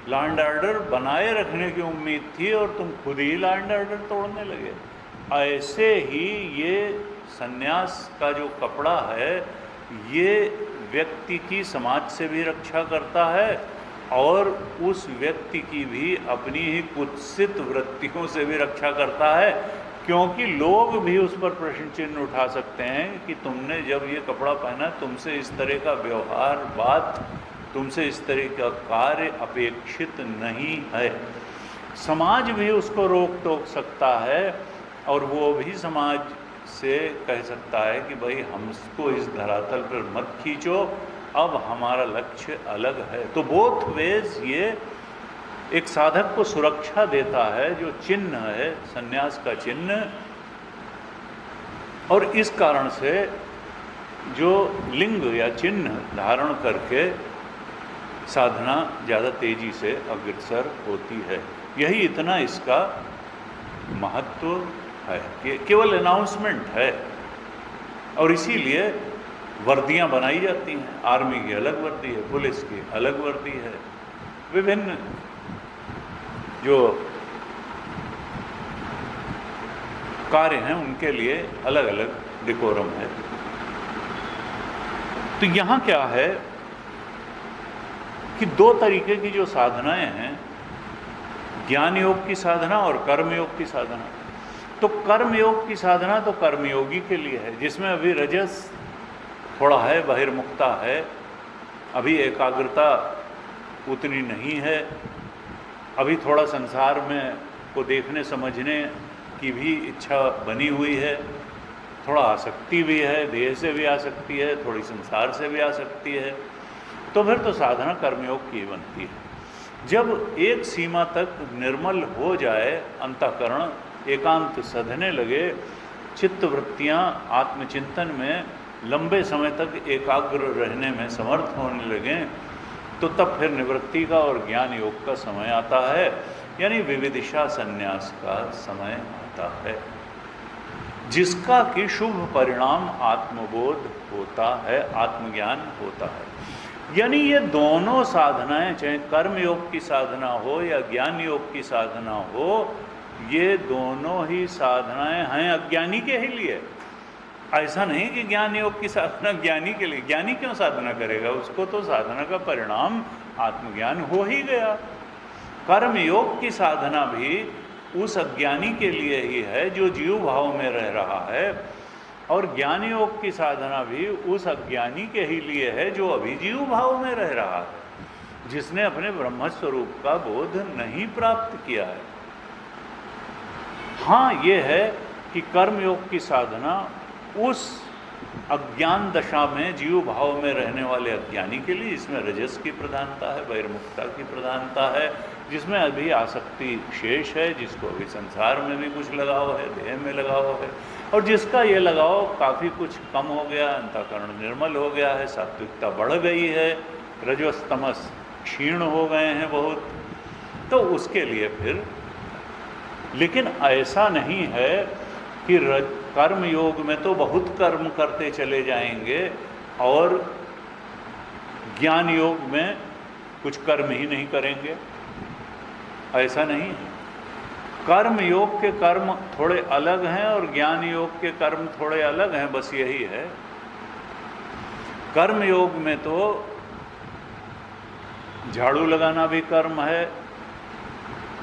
लॉ एंड ऑर्डर बनाए रखने की उम्मीद थी और तुम खुद ही लॉ एंड ऑर्डर तोड़ने लगे। ऐसे ही ये सन्यास का जो कपड़ा है, ये व्यक्ति की समाज से भी रक्षा करता है और उस व्यक्ति की भी अपनी ही कुत्सित वृत्तियों से भी रक्षा करता है, क्योंकि लोग भी उस पर प्रश्न चिन्ह उठा सकते हैं कि तुमने जब ये कपड़ा पहना, तुमसे इस तरह का व्यवहार, बात, तुमसे इस तरह का कार्य अपेक्षित नहीं है। समाज भी उसको रोक टोक सकता है और वो भी समाज से कह सकता है कि भाई हमको इस धरातल पर मत खींचो, अब हमारा लक्ष्य अलग है। तो बोथ वेज ये एक साधक को सुरक्षा देता है, जो चिन्ह है सन्यास का चिन्ह। और इस कारण से जो लिंग या चिन्ह धारण करके साधना ज़्यादा तेजी से अग्रसर होती है, यही इतना इसका महत्व है कि केवल अनाउंसमेंट है। और इसीलिए वर्दियां बनाई जाती हैं, आर्मी की अलग वर्दी है, पुलिस की अलग वर्दी है, विभिन्न जो कार्य हैं उनके लिए अलग अलग डिकोरम है। तो यहाँ क्या है कि दो तरीके की जो साधनाएं हैं, ज्ञान योग की साधना और कर्म योग की साधना। तो कर्म योग की साधना तो कर्मयोगी के लिए है, जिसमें अभी रजस थोड़ा है, बहिर्मुखता है, अभी एकाग्रता उतनी नहीं है, अभी थोड़ा संसार में को देखने समझने की भी इच्छा बनी हुई है, थोड़ा आसक्ति भी है, देह से भी आ सकती है, थोड़ी संसार से भी आ सकती है। तो फिर तो साधना कर्मयोग की बनती है। जब एक सीमा तक निर्मल हो जाए, अंतःकरण एकांत सधने लगे, चित्त वृत्तियाँ आत्मचिंतन में लंबे समय तक एकाग्र रहने में समर्थ होने लगें, तो तब फिर निवृत्ति का और ज्ञान योग का समय आता है, यानी विविदिशा संन्यास का समय आता है, जिसका कि शुभ परिणाम आत्मबोध होता है, आत्मज्ञान होता है। यानी ये दोनों साधनाएं, चाहे कर्म योग की साधना हो या ज्ञान योग की साधना हो, ये दोनों ही साधनाएं हैं अज्ञानी के ही लिए। ऐसा नहीं कि ज्ञान योग की साधना ज्ञानी के लिए, ज्ञानी क्यों साधना करेगा, उसको तो साधना का परिणाम आत्मज्ञान हो ही गया। कर्म योग की साधना भी उस अज्ञानी के लिए ही है जो जीव भाव में रह रहा है, और ज्ञान योग की साधना भी उस अज्ञानी के ही लिए है जो अभी जीव भाव में रह रहा है, जिसने अपने ब्रह्म स्वरूप का बोध नहीं प्राप्त किया है। हाँ, ये है कि कर्म योग की साधना उस अज्ञान दशा में जीव भाव में रहने वाले अज्ञानी के लिए, इसमें रजस की प्रधानता है, बहिर्मुखता की प्रधानता है, जिसमें अभी आसक्ति शेष है, जिसको अभी संसार में भी कुछ लगाव है, देह में लगाव है, और जिसका ये लगाव काफ़ी कुछ कम हो गया, अंतःकरण निर्मल हो गया है, सात्विकता बढ़ गई है, रजोस्तमस क्षीण हो गए हैं बहुत, तो उसके लिए फिर। लेकिन ऐसा नहीं है कि कर्म योग में तो बहुत कर्म करते चले जाएंगे और ज्ञान योग में कुछ कर्म ही नहीं करेंगे, ऐसा नहीं है। कर्म योग के कर्म थोड़े अलग हैं और ज्ञान योग के कर्म थोड़े अलग हैं, बस यही है। कर्म योग में तो झाड़ू लगाना भी कर्म है,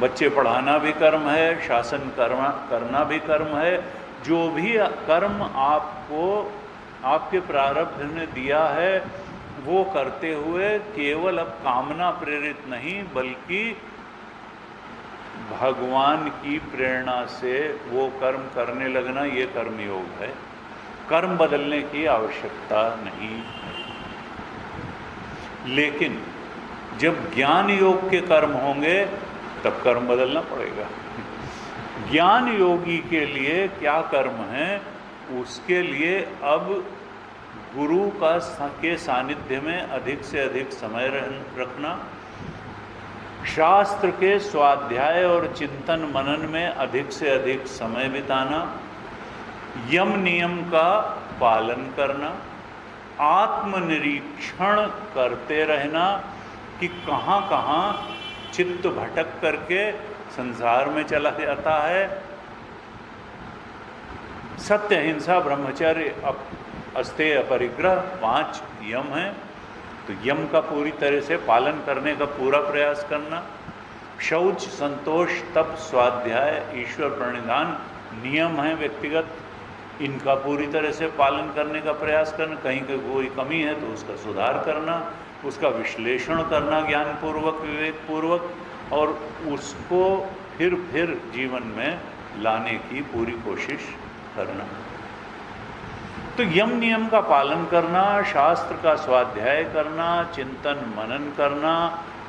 बच्चे पढ़ाना भी कर्म है, शासन करना भी कर्म है। जो भी कर्म आपको आपके प्रारब्ध ने दिया है वो करते हुए केवल अब कामना प्रेरित नहीं, बल्कि भगवान की प्रेरणा से वो कर्म करने लगना, ये कर्मयोग है। कर्म बदलने की आवश्यकता नहीं है। लेकिन जब ज्ञान योग के कर्म होंगे तब कर्म बदलना पड़ेगा। ज्ञान योगी के लिए क्या कर्म है, उसके लिए अब गुरु के सानिध्य में अधिक से अधिक समय रखना, शास्त्र के स्वाध्याय और चिंतन मनन में अधिक से अधिक समय बिताना, यम नियम का पालन करना, आत्मनिरीक्षण करते रहना कि कहाँ कहाँ चित्त भटक करके संसार में चला जाता है। सत्य, हिंसा, ब्रह्मचर्य, अस्तेय, अपरिग्रह 5 यम हैं, तो यम का पूरी तरह से पालन करने का पूरा प्रयास करना। शौच, संतोष, तप, स्वाध्याय, ईश्वर प्रणिधान नियम हैं व्यक्तिगत, इनका पूरी तरह से पालन करने का प्रयास करना। कहीं कोई कमी है तो उसका सुधार करना, उसका विश्लेषण करना ज्ञानपूर्वक, विवेकपूर्वक, और उसको फिर जीवन में लाने की पूरी कोशिश करना। तो यम नियम का पालन करना, शास्त्र का स्वाध्याय करना, चिंतन मनन करना,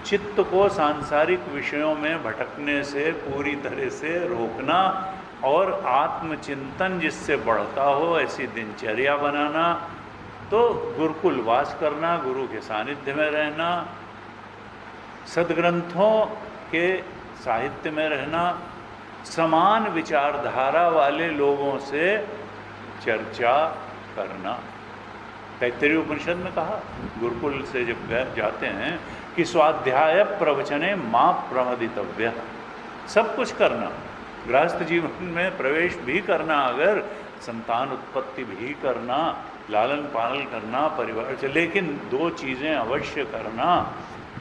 चित्त को सांसारिक विषयों में भटकने से पूरी तरह से रोकना और आत्मचिंतन जिससे बढ़ता हो ऐसी दिनचर्या बनाना। तो गुरुकुल वास करना, गुरु के सानिध्य में रहना, सद्ग्रंथों के साहित्य में रहना, समान विचारधारा वाले लोगों से चर्चा करना। तैत्तरीय उपनिषद में कहा, गुरुकुल से जब जाते हैं कि स्वाध्याय प्रवचने मां प्रमदितव्य, सब कुछ करना, गृहस्थ जीवन में प्रवेश भी करना, अगर संतान उत्पत्ति भी करना, लालन पालन करना, परिवार से, लेकिन 2 चीज़ें अवश्य करना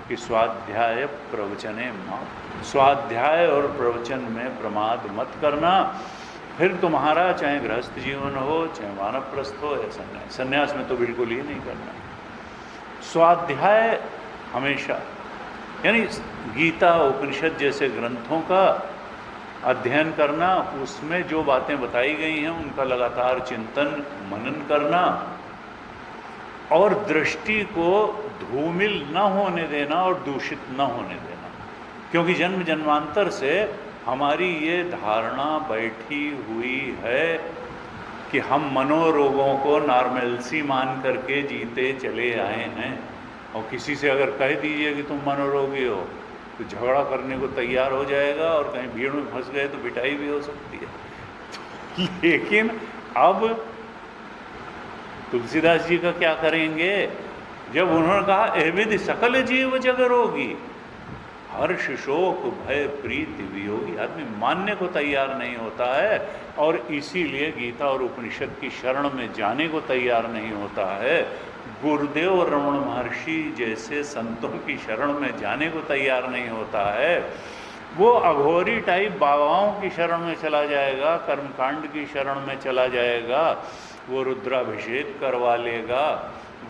कि स्वाध्याय प्रवचने मां, स्वाध्याय और प्रवचन में प्रमाद मत करना। फिर तुम्हारा चाहे गृहस्थ जीवन हो, चाहे वानप्रस्थ हो या संन्यास, संन्यास में तो बिल्कुल ही नहीं करना। स्वाध्याय हमेशा, यानी गीता, उपनिषद जैसे ग्रंथों का अध्ययन करना, उसमें जो बातें बताई गई हैं उनका लगातार चिंतन मनन करना, और दृष्टि को धूमिल न होने देना और दूषित न होने देना, क्योंकि जन्म जन्मांतर से हमारी ये धारणा बैठी हुई है कि हम मनोरोगों को नॉर्मलसी मान करके जीते चले आए हैं। और किसी से अगर कह दीजिए कि तुम मनोरोगी हो तो झगड़ा करने को तैयार हो जाएगा, और कहीं भीड़ में फंस गए तो पिटाई भी हो सकती है। लेकिन अब तुलसीदास जी का क्या करेंगे, जब उन्होंने कहा एविधि सकल जीव जग रोगी, हर्ष शोक भय प्रीति वियोगी, आदमी मानने को तैयार नहीं होता है, और इसीलिए गीता और उपनिषद की शरण में जाने को तैयार नहीं होता है। गुरुदेव और रमण महर्षि जैसे संतों की शरण में जाने को तैयार नहीं होता है। वो अघोरी टाइप बाबाओं की शरण में चला जाएगा, कर्मकांड की शरण में चला जाएगा, वो रुद्राभिषेक करवा लेगा,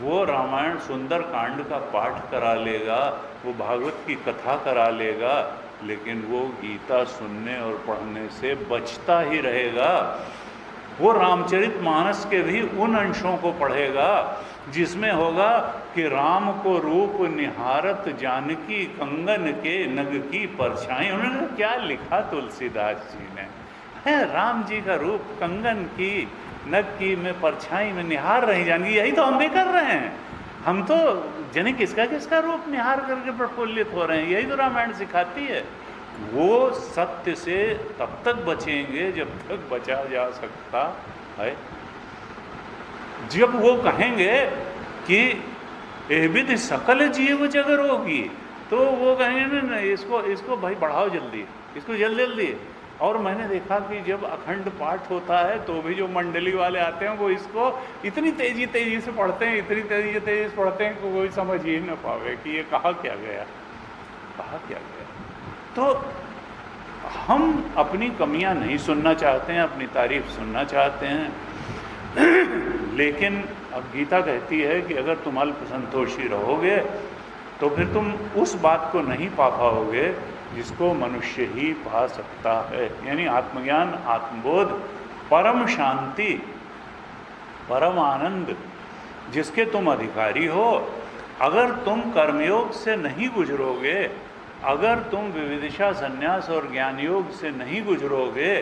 वो रामायण सुंदर कांड का पाठ करा लेगा, वो भागवत की कथा करा लेगा, लेकिन वो गीता सुनने और पढ़ने से बचता ही रहेगा। वो रामचरित मानस के भी उन अंशों को पढ़ेगा जिसमें होगा कि राम को रूप निहारत जानकी कंगन के नग की परछाई। उन्होंने क्या लिखा तुलसीदास जी ने, है राम जी का रूप कंगन की नग की में परछाई में निहार रही जानकी। यही तो हम भी कर रहे हैं, हम तो जने किसका किसका रूप निहार करके प्रफुल्लित हो रहे हैं। यही तो रामायण सिखाती है। वो सत्य से तब तक बचेंगे जब तक बचा जा सकता है। जब वो कहेंगे कि एविधि सकल जीव जग रोगी, तो वो कहेंगे ना इसको भाई बढ़ाओ जल्दी, इसको जल्दी। और मैंने देखा कि जब अखंड पाठ होता है तो भी जो मंडली वाले आते हैं वो इसको इतनी तेजी से पढ़ते हैं, इतनी तेजी से पढ़ते हैं कि कोई समझ ही न पावे कि ये कहा क्या गया। तो हम अपनी कमियां नहीं सुनना चाहते हैं, अपनी तारीफ सुनना चाहते हैं। लेकिन अब गीता कहती है कि अगर तुम अल्प संतोषी रहोगे तो फिर तुम उस बात को नहीं पा पाओगे जिसको मनुष्य ही पा सकता है, यानी आत्मज्ञान, आत्मबोध, परम शांति, परम आनंद, जिसके तुम अधिकारी हो। अगर तुम कर्मयोग से नहीं गुजरोगे, अगर तुम विविदिशा संन्यास और ज्ञान योग से नहीं गुजरोगे,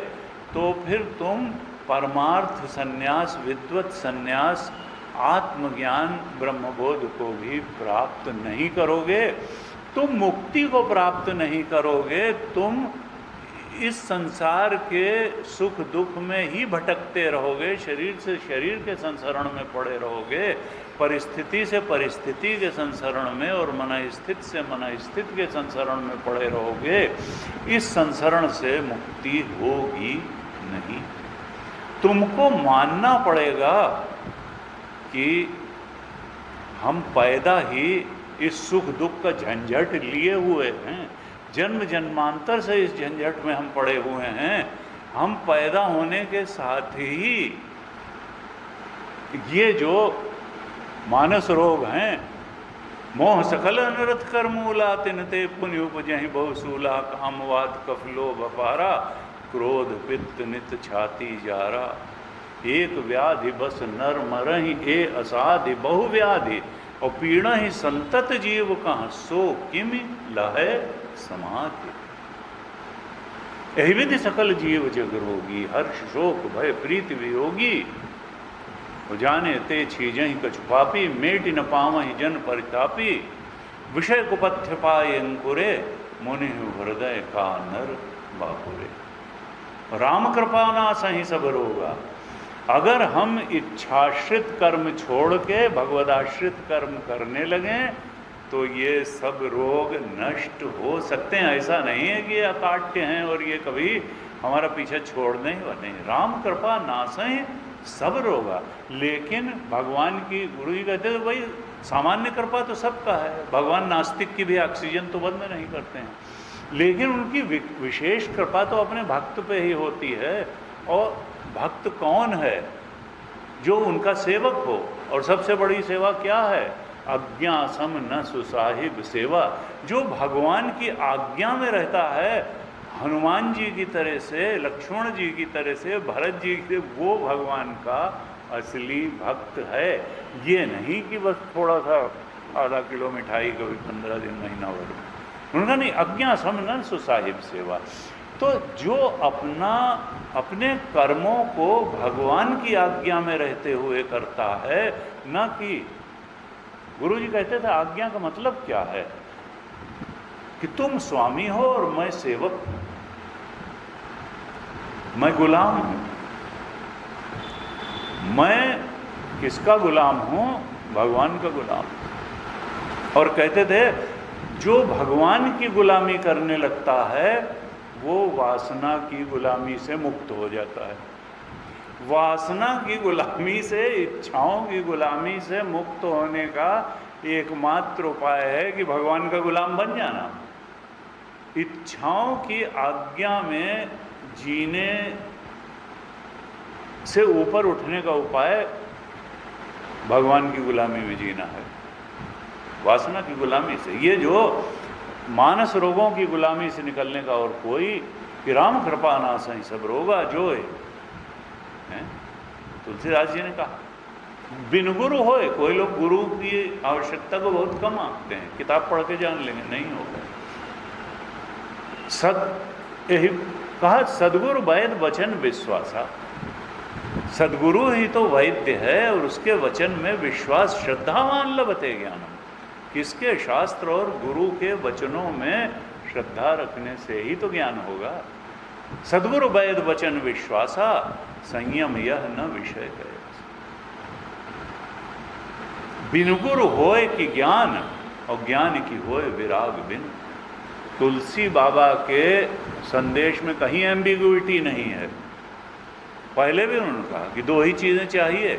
तो फिर तुम परमार्थ संन्यास, विद्वत संन्यास, आत्मज्ञान, ब्रह्मबोध को भी प्राप्त नहीं करोगे। तुम मुक्ति को प्राप्त नहीं करोगे, तुम इस संसार के सुख दुख में ही भटकते रहोगे, शरीर से शरीर के संसरण में पड़े रहोगे, परिस्थिति से परिस्थिति के संसरण में और मनस्थित से मनस्थित के संसरण में पड़े रहोगे। इस संसरण से मुक्ति होगी नहीं। तुमको मानना पड़ेगा कि हम पैदा ही इस सुख दुख का झंझट लिए हुए हैं, जन्म जन्मांतर से इस झंझट में हम पड़े हुए हैं। हम पैदा होने के साथ ही ये जो मानस रोग हैं, मोह सकल अनरथ कर मूला, तिनते पुण्य उपजहि बहुसूला, कामवाद कफलो बपारा, क्रोध पित्त नित छाती जारा, एक व्याधि बस नर मरहि, ए असाधि बहु व्याधि, और पीड़ा ही संतत जीव कहाँ, सो किमि लहै समाधि। एहिविधि सकल जीव जग रोगी, हर्ष शोक भय प्रीति वियोगी, जाने ते छीजहि कछु पापी, मेटि न पावहि जन परितापी, विषय कुपथ्य पाए अंकुरे, मुनि हृदय का नर बापुरे। राम कृपा नासहि सब रोगा। अगर हम इच्छाश्रित कर्म छोड़ के भगवदाश्रित कर्म करने लगें तो ये सब रोग नष्ट हो सकते हैं। ऐसा नहीं है कि ये अकाट्य हैं और ये कभी हमारा पीछे छोड़ने ही वाले नहीं। राम कृपा नासहि सब रोगा। लेकिन भगवान की, गुरु जी कहते हैं भाई सामान्य कृपा तो सबका है, भगवान नास्तिक की भी ऑक्सीजन तो बंद नहीं करते हैं, लेकिन उनकी विशेष कृपा तो अपने भक्त पे ही होती है। और भक्त कौन है? जो उनका सेवक हो। और सबसे बड़ी सेवा क्या है? आज्ञा सम न सुसाहिब सेवा। जो भगवान की आज्ञा में रहता है, हनुमान जी की तरह से, लक्ष्मण जी की तरह से, भरत जी की, वो भगवान का असली भक्त है। ये नहीं कि बस थोड़ा सा आधा किलो मिठाई कभी 15 दिन महीना भर। उनका नहीं, अज्ञा समन सो साहिब सेवा। तो जो अपने कर्मों को भगवान की आज्ञा में रहते हुए करता है, ना कि गुरु जी कहते थे आज्ञा का मतलब क्या है कि तुम स्वामी हो और मैं सेवक हूं, मैं गुलाम हूं। मैं किसका गुलाम हूं? भगवान का गुलाम। और कहते थे जो भगवान की गुलामी करने लगता है वो वासना की गुलामी से मुक्त हो जाता है। वासना की गुलामी से, इच्छाओं की गुलामी से मुक्त होने का एकमात्र उपाय है कि भगवान का गुलाम बन जाना। इच्छाओं की आज्ञा में जीने से ऊपर उठने का उपाय भगवान की गुलामी में जीना है, वासना की गुलामी से। ये जो मानस रोगों की गुलामी से निकलने का और कोई, कि राम कृपा नासहि सब रोगा जोय, तुलसीदास जी ने कहा। बिन गुरु होए, कोई लोग गुरु की आवश्यकता को बहुत कम आंकते हैं, किताब पढ़ के जान लेंगे, नहीं होगा। यही कहा सदगुरु वैद वचन विश्वासा। सदगुरु ही तो वैद्य है और उसके वचन में विश्वास, श्रद्धावान लभते ज्ञानम। किसके? शास्त्र और गुरु के वचनों में श्रद्धा रखने से ही तो ज्ञान होगा। सदगुरु वैद वचन विश्वासा, संयम यह न विषय कहे। बिन गुरु होए कि ज्ञान, और ज्ञान की होए विराग बिन। तुलसी बाबा के संदेश में कहीं एम्बिग्विटी नहीं है। पहले भी उन्होंने कहा कि दो ही चीजें चाहिए,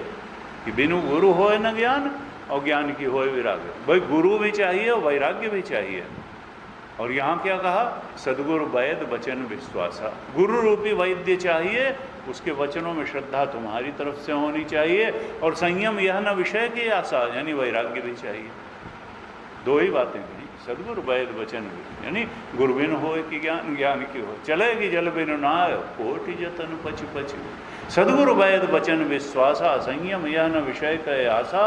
कि बिनु गुरु होए न ज्ञान और ज्ञान की होए विराग। भाई गुरु भी चाहिए और वैराग्य भी चाहिए। और यहाँ क्या कहा? सदगुरु वैद वचन विश्वासा। गुरु रूपी वैद्य चाहिए, उसके वचनों में श्रद्धा तुम्हारी तरफ से होनी चाहिए, और संयम यह न विषय की आशा, यानी वैराग्य भी चाहिए। दो ही बातें कही, सदगुरु वैद वचन, यानी गुरु बिन हो कि ज्ञान, ज्ञान की हो चलेगी जल बिनु नाय, कोटि जतन पछ पछ। सदगुरु वैद वचन विश्वासा, संयम यह न विषय कहे आशा।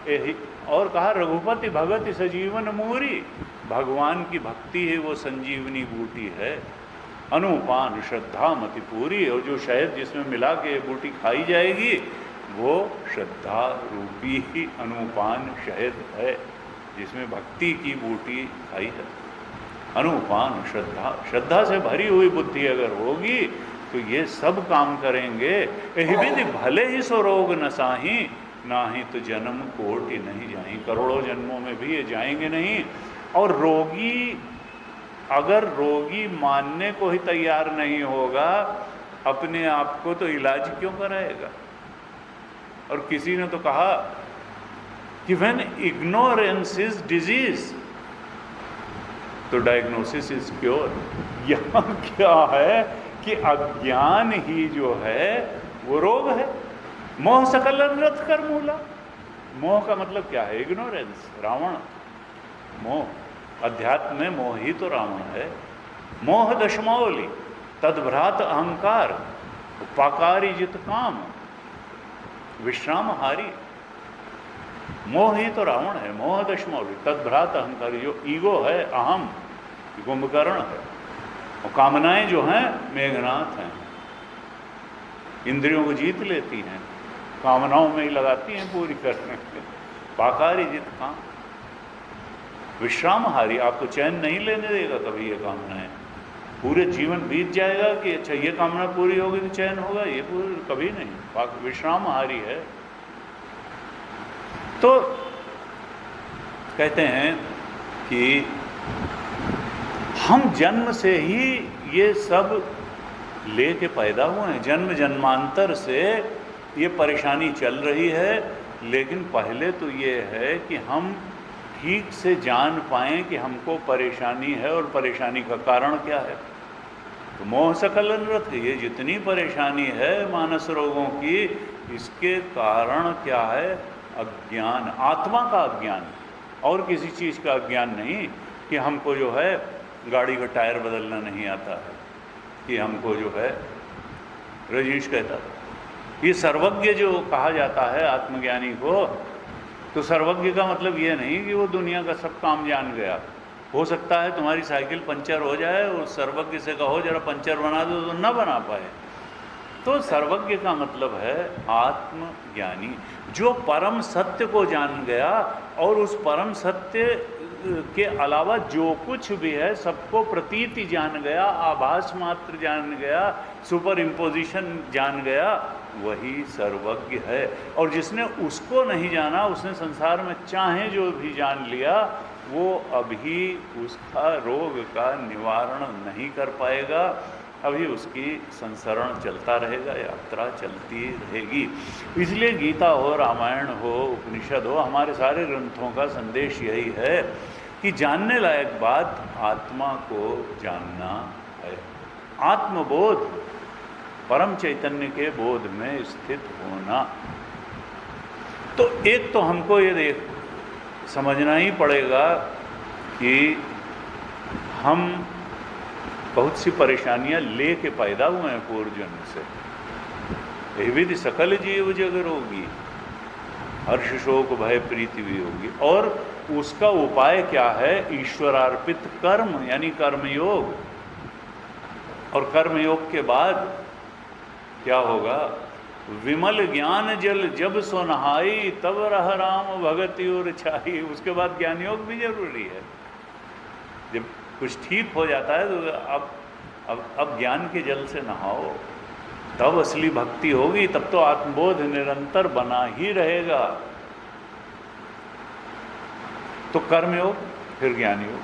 यही और कहा रघुपति भगति सजीवन मूरी। भगवान की भक्ति है वो संजीवनी बूटी है। अनुपान श्रद्धा मति पूरी, और जो शहद जिसमें मिला के बूटी खाई जाएगी वो श्रद्धा रूपी ही अनुपान शहद है, जिसमें भक्ति की बूटी खाई है। अनुपान श्रद्धा, श्रद्धा से भरी हुई बुद्धि अगर होगी तो ये सब काम करेंगे। यही विधि भले ही सो रोग नसाही, ना ही तो जन्म कोटि नहीं जाही। करोड़ों जन्मों में भी ये जाएंगे नहीं। और रोगी, अगर रोगी मानने को ही तैयार नहीं होगा अपने आप को, तो इलाज क्यों कराएगा? और किसी ने तो कहा कि व्हेन इग्नोरेंस इज डिजीज तो डायग्नोसिस इज क्योर। यहाँ क्या है कि अज्ञान ही जो है वो रोग है। मोह सकल रथ कर मूला। मोह का मतलब क्या है? इग्नोरेंस, रावण। मोह, अध्यात्म में मोह ही तो रावण है। मोह दशमौली तद्भ्रात अहंकार, पाकारी जित काम, विश्राम हारी। मोह ही तो रावण है। मोह दशमौली तद्भ्रात अहंकार, जो ईगो है, अहम, कुंभकर्ण है। और कामनाएं जो हैं मेघनाथ हैं, इंद्रियों को जीत लेती हैं, कामनाओं में ही लगाती हैं पूरी करने में। पाकारी जित काम, विश्रामहारी, आपको चैन नहीं लेने देगा कभी ये कामनाएं। पूरे जीवन बीत जाएगा कि अच्छा ये कामना पूरी होगी तो चैन होगा, ये पूरी कभी नहीं। विश्रामहारी है। तो कहते हैं कि हम जन्म से ही ये सब लेके पैदा हुए हैं। जन्म जन्मांतर से ये परेशानी चल रही है। लेकिन पहले तो ये है कि हम ठीक से जान पाएं कि हमको परेशानी है और परेशानी का कारण क्या है। तो मोह सकल रथ, ये जितनी परेशानी है मानस रोगों की, इसके कारण क्या है? अज्ञान, आत्मा का अज्ञान, और किसी चीज़ का अज्ञान नहीं। कि हमको जो है गाड़ी का टायर बदलना नहीं आता है, कि हमको जो है, रजनीश कहता था ये सर्वज्ञ जो कहा जाता है आत्मज्ञानी को, तो सर्वज्ञ का मतलब ये नहीं कि वो दुनिया का सब काम जान गया। हो सकता है तुम्हारी साइकिल पंचर हो जाए और सर्वज्ञ से कहो जरा पंचर बना दो तो न बना पाए। तो सर्वज्ञ का मतलब है आत्मज्ञानी, जो परम सत्य को जान गया और उस परम सत्य के अलावा जो कुछ भी है सबको प्रतीति जान गया, आभास मात्र जान गया, सुपर इम्पोजिशन जान गया, वही सर्वज्ञ है। और जिसने उसको नहीं जाना, उसने संसार में चाहे जो भी जान लिया, वो अभी उसका रोग का निवारण नहीं कर पाएगा, अभी उसकी संसरण चलता रहेगा, यात्रा चलती रहेगी। इसलिए गीता हो, रामायण हो, उपनिषद हो, हमारे सारे ग्रंथों का संदेश यही है कि जानने लायक बात आत्मा को जानना है। आत्मबोध, परम चैतन्य के बोध में स्थित होना। तो एक तो हमको ये समझना ही पड़ेगा कि हम बहुत सी परेशानियां लेके पैदा हुए हैं पूर्व जन्म से। विधि सकल जीव जग रोगी, हर्ष शोक भय प्रीति भी होगी। और उसका उपाय क्या है? ईश्वरार्पित कर्म, यानी कर्मयोग। और कर्मयोग के बाद क्या होगा? विमल ज्ञान जल जब सो नहाई, तब रह राम भगति और छाई। उसके बाद ज्ञान योग भी जरूरी है। जब कुछ ठीक हो जाता है तो अब ज्ञान के जल से नहाओ, तब असली भक्ति होगी, तब तो आत्मबोध निरंतर बना ही रहेगा। तो कर्मयोग, फिर ज्ञान योग।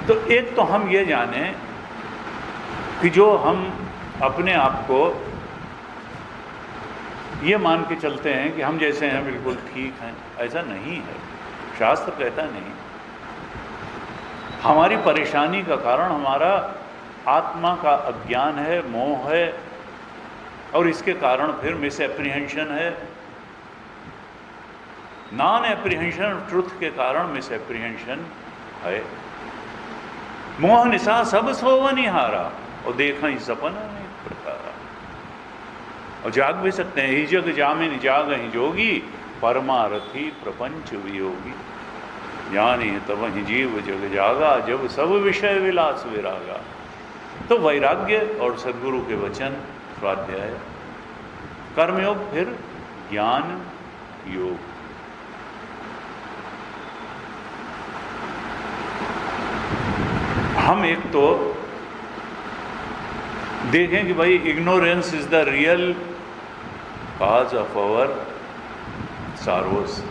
तो एक तो हम ये जाने कि जो हम अपने आप को ये मान के चलते हैं कि हम जैसे हैं बिल्कुल ठीक हैं, ऐसा नहीं है। शास्त्र कहता नहीं। हमारी परेशानी का कारण हमारा आत्मा का अज्ञान है, मोह है, और इसके कारण फिर मिस एप्रीहेंशन है। नॉन एप्रीहेंशन ऑफ ट्रुथ के कारण मिस एप्रीहेंशन है। मोह निशा सब सोवनिहारा, और देखा ही सपना नहीं प्रकारा। और जाग भी सकते हैं, ही जग जामिन जाग ही जोगी, परमारथी प्रपंच वियोगी। ज्ञानी तब ही जीव जग जागा, जब सब विषय विलास विरागा। तो वैराग्य और सद्गुरु के वचन, स्वाध्याय, कर्मयोग, फिर ज्ञान योग। हम एक तो देखें कि भाई ignorance is the real cause of our sorrows.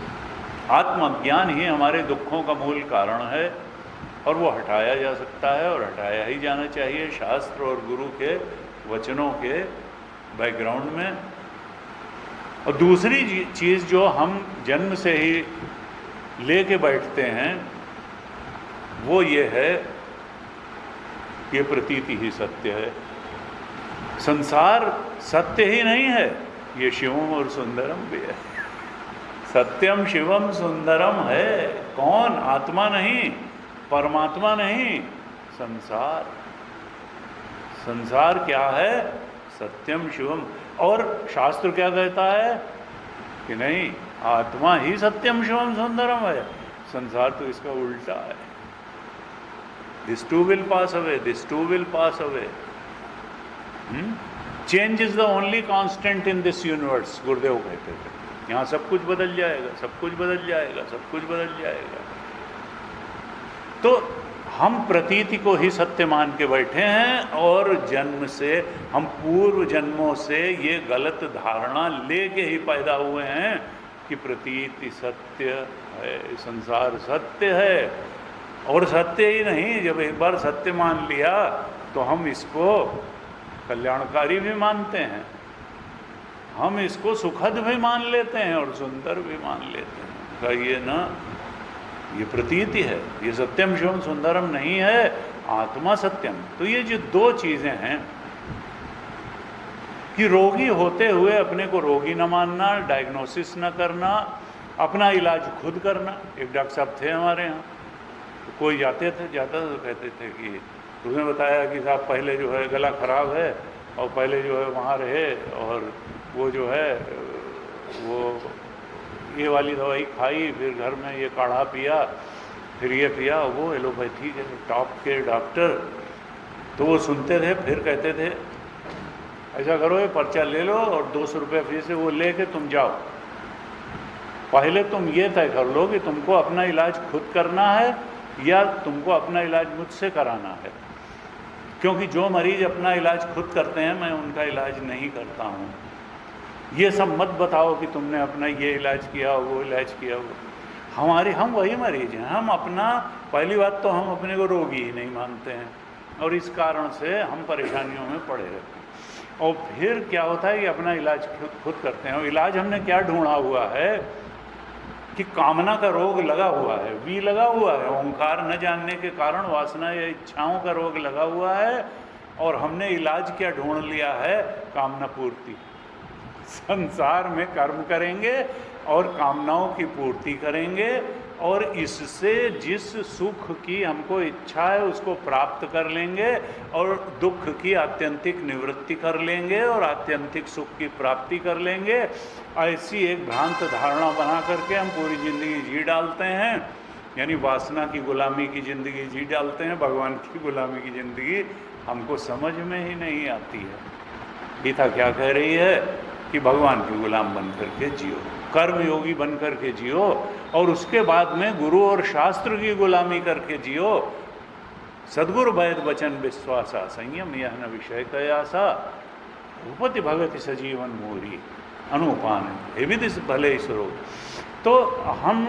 आत्मज्ञान ही हमारे दुखों का मूल कारण है, और वो हटाया जा सकता है और हटाया ही जाना चाहिए शास्त्र और गुरु के वचनों के बैकग्राउंड में। और दूसरी चीज़ जो हम जन्म से ही लेके बैठते हैं, वो ये है कि प्रतीति ही सत्य है। संसार सत्य ही नहीं है, ये शिवम और सुंदरम भी है। सत्यम शिवम सुंदरम है। कौन? आत्मा नहीं, परमात्मा नहीं, संसार। संसार क्या है? सत्यम शिवम। और शास्त्र क्या कहता है कि नहीं, आत्मा ही सत्यम शिवम सुंदरम है, संसार तो इसका उल्टा है। This too will pass away, this too will pass away. Change is the only constant in this universe, Gurudev कहते थे। यहाँ सब कुछ बदल जाएगा, सब कुछ बदल जाएगा, सब कुछ बदल जाएगा। तो हम प्रतीति को ही सत्य मान के बैठे हैं, और जन्म से, हम पूर्व जन्मों से ये गलत धारणा लेके ही पैदा हुए हैं कि प्रतीति सत्य है, संसार सत्य है। और सत्य ही नहीं, जब एक बार सत्य मान लिया तो हम इसको कल्याणकारी भी मानते हैं, हम इसको सुखद भी मान लेते हैं और सुंदर भी मान लेते हैं। कहिए ना, ये प्रतीति है, ये सत्यम शिवम सुंदरम नहीं है, आत्मा सत्यम। तो ये जो दो चीज़ें हैं कि रोगी होते हुए अपने को रोगी न मानना, डायग्नोसिस न करना, अपना इलाज खुद करना। एक डॉक्टर साहब थे हमारे यहाँ, तो कोई जाता तो कहते थे कि तुमने बताया कि साहब पहले जो है गला खराब है, और पहले जो है वहाँ रहे, और वो जो है वो ये वाली दवाई खाई, फिर घर में ये काढ़ा पिया, फिर ये पिया, वो एलोपैथी के टॉप के डॉक्टर तो वो सुनते थे, फिर कहते थे ऐसा करो ये पर्चा ले लो और 200 रुपये फीस है वो ले के तुम जाओ। पहले तुम ये तय कर लो कि तुमको अपना इलाज खुद करना है या तुमको अपना इलाज मुझसे कराना है, क्योंकि जो मरीज अपना इलाज खुद करते हैं मैं उनका इलाज नहीं करता हूँ। ये सब मत बताओ कि तुमने अपना ये इलाज किया वो इलाज किया वो। हम वही मरीज हैं, हम अपना, पहली बात तो हम अपने को रोगी ही नहीं मानते हैं और इस कारण से हम परेशानियों में पड़े रहते हैं। और फिर क्या होता है कि अपना इलाज खुद करते हैं। और इलाज हमने क्या ढूंढा हुआ है कि कामना का रोग लगा हुआ है, वी लगा हुआ है, ओंकार न जानने के कारण वासना या इच्छाओं का रोग लगा हुआ है, और हमने इलाज क्या ढूंढ लिया है, कामना पूर्ति। संसार में कर्म करेंगे और कामनाओं की पूर्ति करेंगे, और इससे जिस सुख की हमको इच्छा है उसको प्राप्त कर लेंगे, और दुख की आत्यंतिक निवृत्ति कर लेंगे और आत्यंतिक सुख की प्राप्ति कर लेंगे। ऐसी एक भ्रांत धारणा बना करके हम पूरी जिंदगी जी डालते हैं, यानी वासना की गुलामी की जिंदगी जी डालते हैं। भगवान की गुलामी की जिंदगी हमको समझ में ही नहीं आती है। गीता क्या कह रही है कि भगवान के गुलाम बन करके जियो, कर्म योगी बन करके जियो, और उसके बाद में गुरु और शास्त्र की गुलामी करके जियो। सद्गुरु वैद वचन विश्वासा संयम यह न विषय कयासा, भूपति भगति सजीवन मोरी अनुपान विधि भले ईश्वरो। तो हम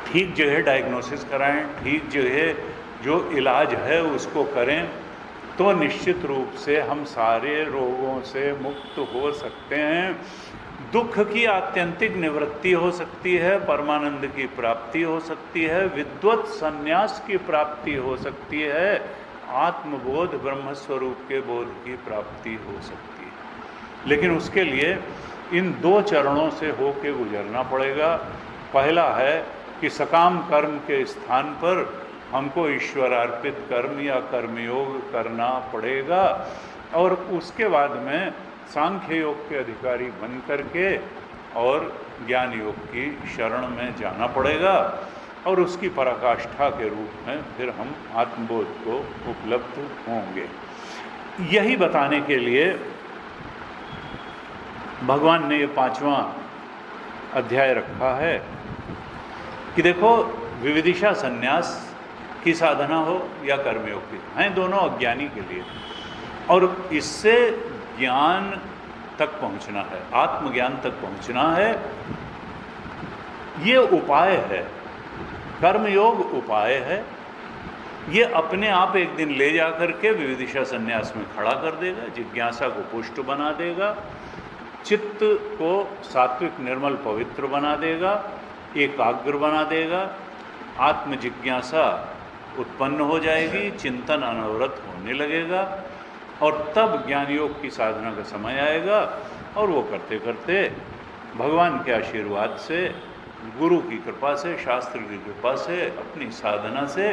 ठीक जगह डायग्नोसिस कराएं, ठीक जगह जो इलाज है उसको करें, तो निश्चित रूप से हम सारे रोगों से मुक्त हो सकते हैं। दुख की आत्यंतिक निवृत्ति हो सकती है, परमानंद की प्राप्ति हो सकती है, विद्वत संन्यास की प्राप्ति हो सकती है, आत्मबोध ब्रह्मस्वरूप के बोध की प्राप्ति हो सकती है। लेकिन उसके लिए इन दो चरणों से होके गुजरना पड़ेगा। पहला है कि सकाम कर्म के स्थान पर हमको ईश्वरार्पित कर्म या कर्मयोग करना पड़ेगा, और उसके बाद में सांख्य योग के अधिकारी बन करके और ज्ञान योग की शरण में जाना पड़ेगा, और उसकी पराकाष्ठा के रूप में फिर हम आत्मबोध को उपलब्ध होंगे। यही बताने के लिए भगवान ने ये 5वां अध्याय रखा है कि देखो, विविदिशा संन्यास की साधना हो या कर्मयोग की, हैं दोनों अज्ञानी के लिए, और इससे ज्ञान तक पहुंचना है, आत्मज्ञान तक पहुंचना है। ये उपाय है, कर्मयोग उपाय है। ये अपने आप एक दिन ले जा करके विविदिशा संन्यास में खड़ा कर देगा, जिज्ञासा को पुष्ट बना देगा, चित्त को सात्विक निर्मल पवित्र बना देगा, एकाग्र बना देगा, आत्म जिज्ञासा उत्पन्न हो जाएगी, चिंतन अनवरत होने लगेगा, और तब ज्ञान योग की साधना का समय आएगा। और वो करते करते भगवान के आशीर्वाद से, गुरु की कृपा से, शास्त्र की कृपा से, अपनी साधना से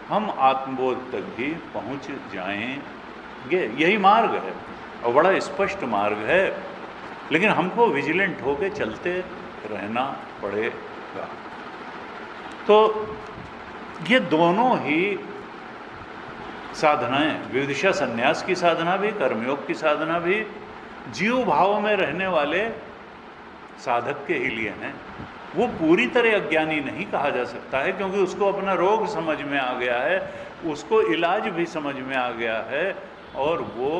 हम आत्मबोध तक भी पहुंच जाएंगे। यही मार्ग है और बड़ा स्पष्ट मार्ग है, लेकिन हमको विजिलेंट होके चलते रहना पड़ेगा। तो ये दोनों ही साधनाएं, विविदिशा संन्यास की साधना भी, कर्मयोग की साधना भी, जीव भाव में रहने वाले साधक के ही लिए हैं। वो पूरी तरह अज्ञानी नहीं कहा जा सकता है, क्योंकि उसको अपना रोग समझ में आ गया है, उसको इलाज भी समझ में आ गया है, और वो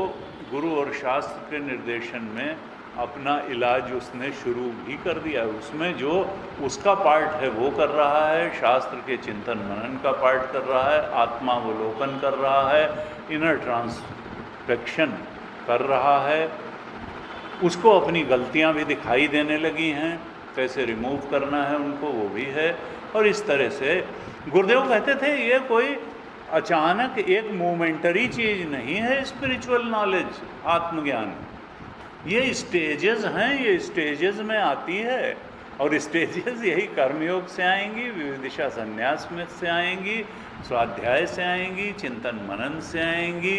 गुरु और शास्त्र के निर्देशन में अपना इलाज उसने शुरू भी कर दिया है। उसमें जो उसका पार्ट है वो कर रहा है, शास्त्र के चिंतन मनन का पार्ट कर रहा है, आत्मावलोकन कर रहा है, इनर ट्रांसपेक्शन कर रहा है, उसको अपनी गलतियां भी दिखाई देने लगी हैं, कैसे रिमूव करना है उनको वो भी है। और इस तरह से गुरुदेव कहते थे ये कोई अचानक एक मोमेंटरी चीज़ नहीं है स्पिरिचुअल नॉलेज, आत्मज्ञान। ये स्टेजेस हैं, ये स्टेजेस में आती है, और स्टेजेस यही कर्मयोग से आएंगी, विविदिशा संन्यास में से आएंगी, स्वाध्याय से आएंगी, चिंतन मनन से आएंगी,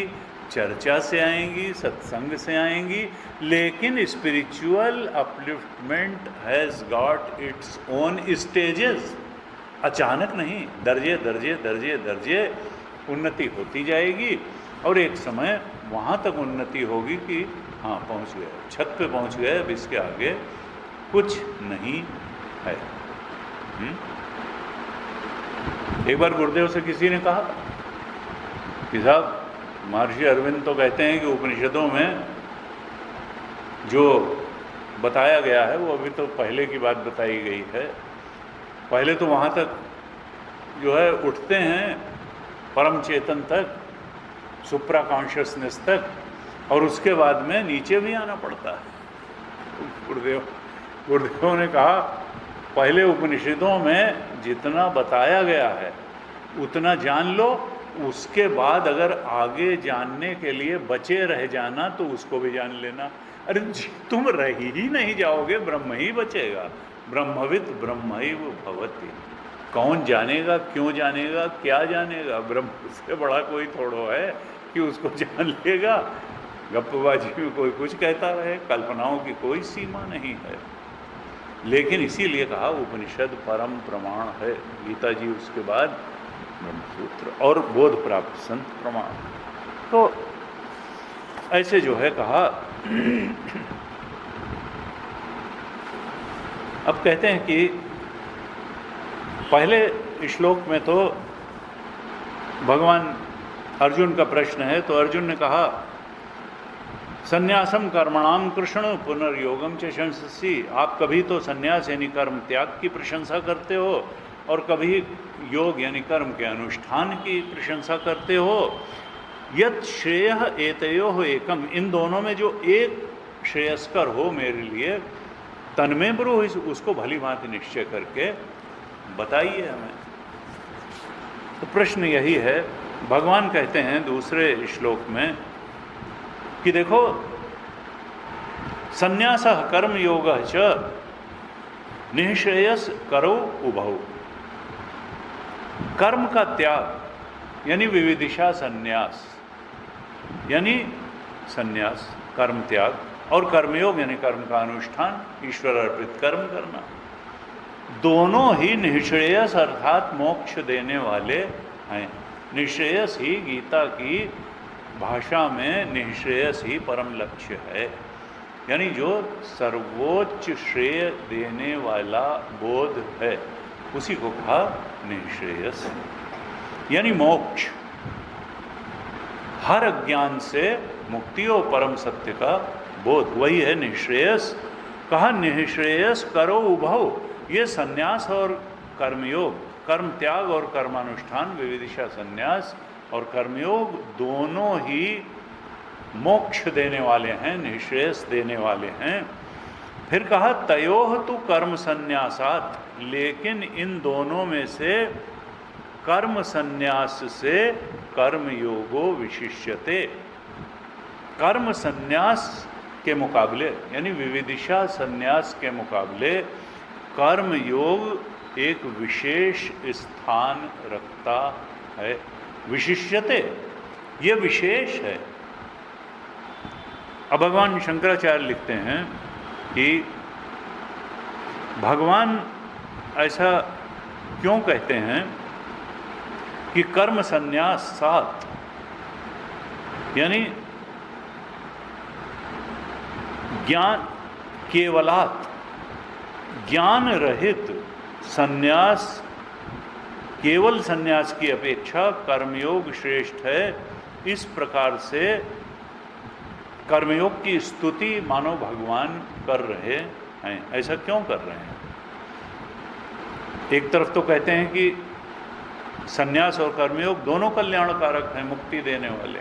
चर्चा से आएंगी, सत्संग से आएंगी, लेकिन spiritual upliftment has got its own stages. अचानक नहीं, दर्जे दर्जे दर्जे दर्जे उन्नति होती जाएगी और एक समय वहाँ तक उन्नति होगी कि हाँ पहुँच गए, छत पे पहुँच गए, अब इसके आगे कुछ नहीं है। एक बार गुरुदेव से किसी ने कहा कि साहब, महर्षि अरविंद तो कहते हैं कि उपनिषदों में जो बताया गया है वो अभी तो पहले की बात बताई गई है, पहले तो वहाँ तक जो है उठते हैं परम चेतन तक, सुप्रा कॉन्शियसनेस तक, और उसके बाद में नीचे भी आना पड़ता है। गुरुदेव ने कहा पहले उपनिषदों में जितना बताया गया है उतना जान लो, उसके बाद अगर आगे जानने के लिए बचे रह जाना तो उसको भी जान लेना। अरे तुम रह ही नहीं जाओगे, ब्रह्म ही बचेगा। ब्रह्मविद ब्रह्मैव भवति। कौन जानेगा, क्यों जानेगा, क्या जानेगा? ब्रह्म से बड़ा कोई थोड़ो है कि उसको जान लेगा। गप्पबाजी में कोई कुछ कहता रहे, कल्पनाओं की कोई सीमा नहीं है। लेकिन इसीलिए कहा उपनिषद परम प्रमाण है, गीता जी उसके बाद ब्रह्मसूत्र और बोध प्राप्त संत प्रमाण। तो ऐसे जो है कहा। अब कहते हैं कि पहले श्लोक में तो भगवान अर्जुन का प्रश्न है, तो अर्जुन ने कहा संन्यासम कर्मणाम कृष्ण पुनर्योगम च शंससि। आप कभी तो संन्यास यानी कर्म त्याग की प्रशंसा करते हो और कभी योग यानी कर्म के अनुष्ठान की प्रशंसा करते हो। यत् श्रेयः एतयोः एकम, इन दोनों में जो एक श्रेयस्कर हो मेरे लिए, तन्मे ब्रूहि, उसको भली भांति निश्चय करके बताइए हमें। तो प्रश्न यही है। भगवान कहते हैं दूसरे श्लोक में कि देखो संन्यासः कर्म योगः च निःश्रेयस करो उभौ। कर्म का त्याग यानी विविदिशा संन्यास, यानी संन्यास कर्म त्याग, और कर्मयोग यानी कर्म का अनुष्ठान, ईश्वर अर्पित कर्म करना, दोनों ही निःश्रेयस अर्थात मोक्ष देने वाले हैं। निःश्रेयस ही गीता की भाषा में निःश्रेयस ही परम लक्ष्य है, यानी जो सर्वोच्च श्रेय देने वाला बोध है उसी को कहा निःश्रेयस, यानी मोक्ष। हर अज्ञान से मुक्ति और परम सत्य का बोध, वही है निःश्रेयस। कहा निःश्रेयस करो उभौ। ये संन्यास और कर्मयोग, कर्म त्याग और कर्मानुष्ठान, विविदिशा संन्यास और कर्मयोग दोनों ही मोक्ष देने वाले हैं, निःश्रेयस देने वाले हैं। फिर कहा तयोः तु कर्म संन्यासात्, लेकिन इन दोनों में से कर्म संन्यास से कर्म योगो विशिष्यते। कर्म संन्यास के मुकाबले यानी विविदिशा संन्यास के मुकाबले कर्म योग एक विशेष स्थान रखता है। विशिष्यते, ये विशेष है। अब भगवान शंकराचार्य लिखते हैं कि भगवान ऐसा क्यों कहते हैं कि कर्म संन्यास साथ, यानी ज्ञान केवलात्, ज्ञान रहित संन्यास, केवल संन्यास की अपेक्षा कर्मयोग श्रेष्ठ है। इस प्रकार से कर्मयोग की स्तुति मानो भगवान कर रहे हैं। ऐसा क्यों कर रहे हैं? एक तरफ तो कहते हैं कि संन्यास और कर्मयोग दोनों कल्याणकारक हैं, मुक्ति देने वाले।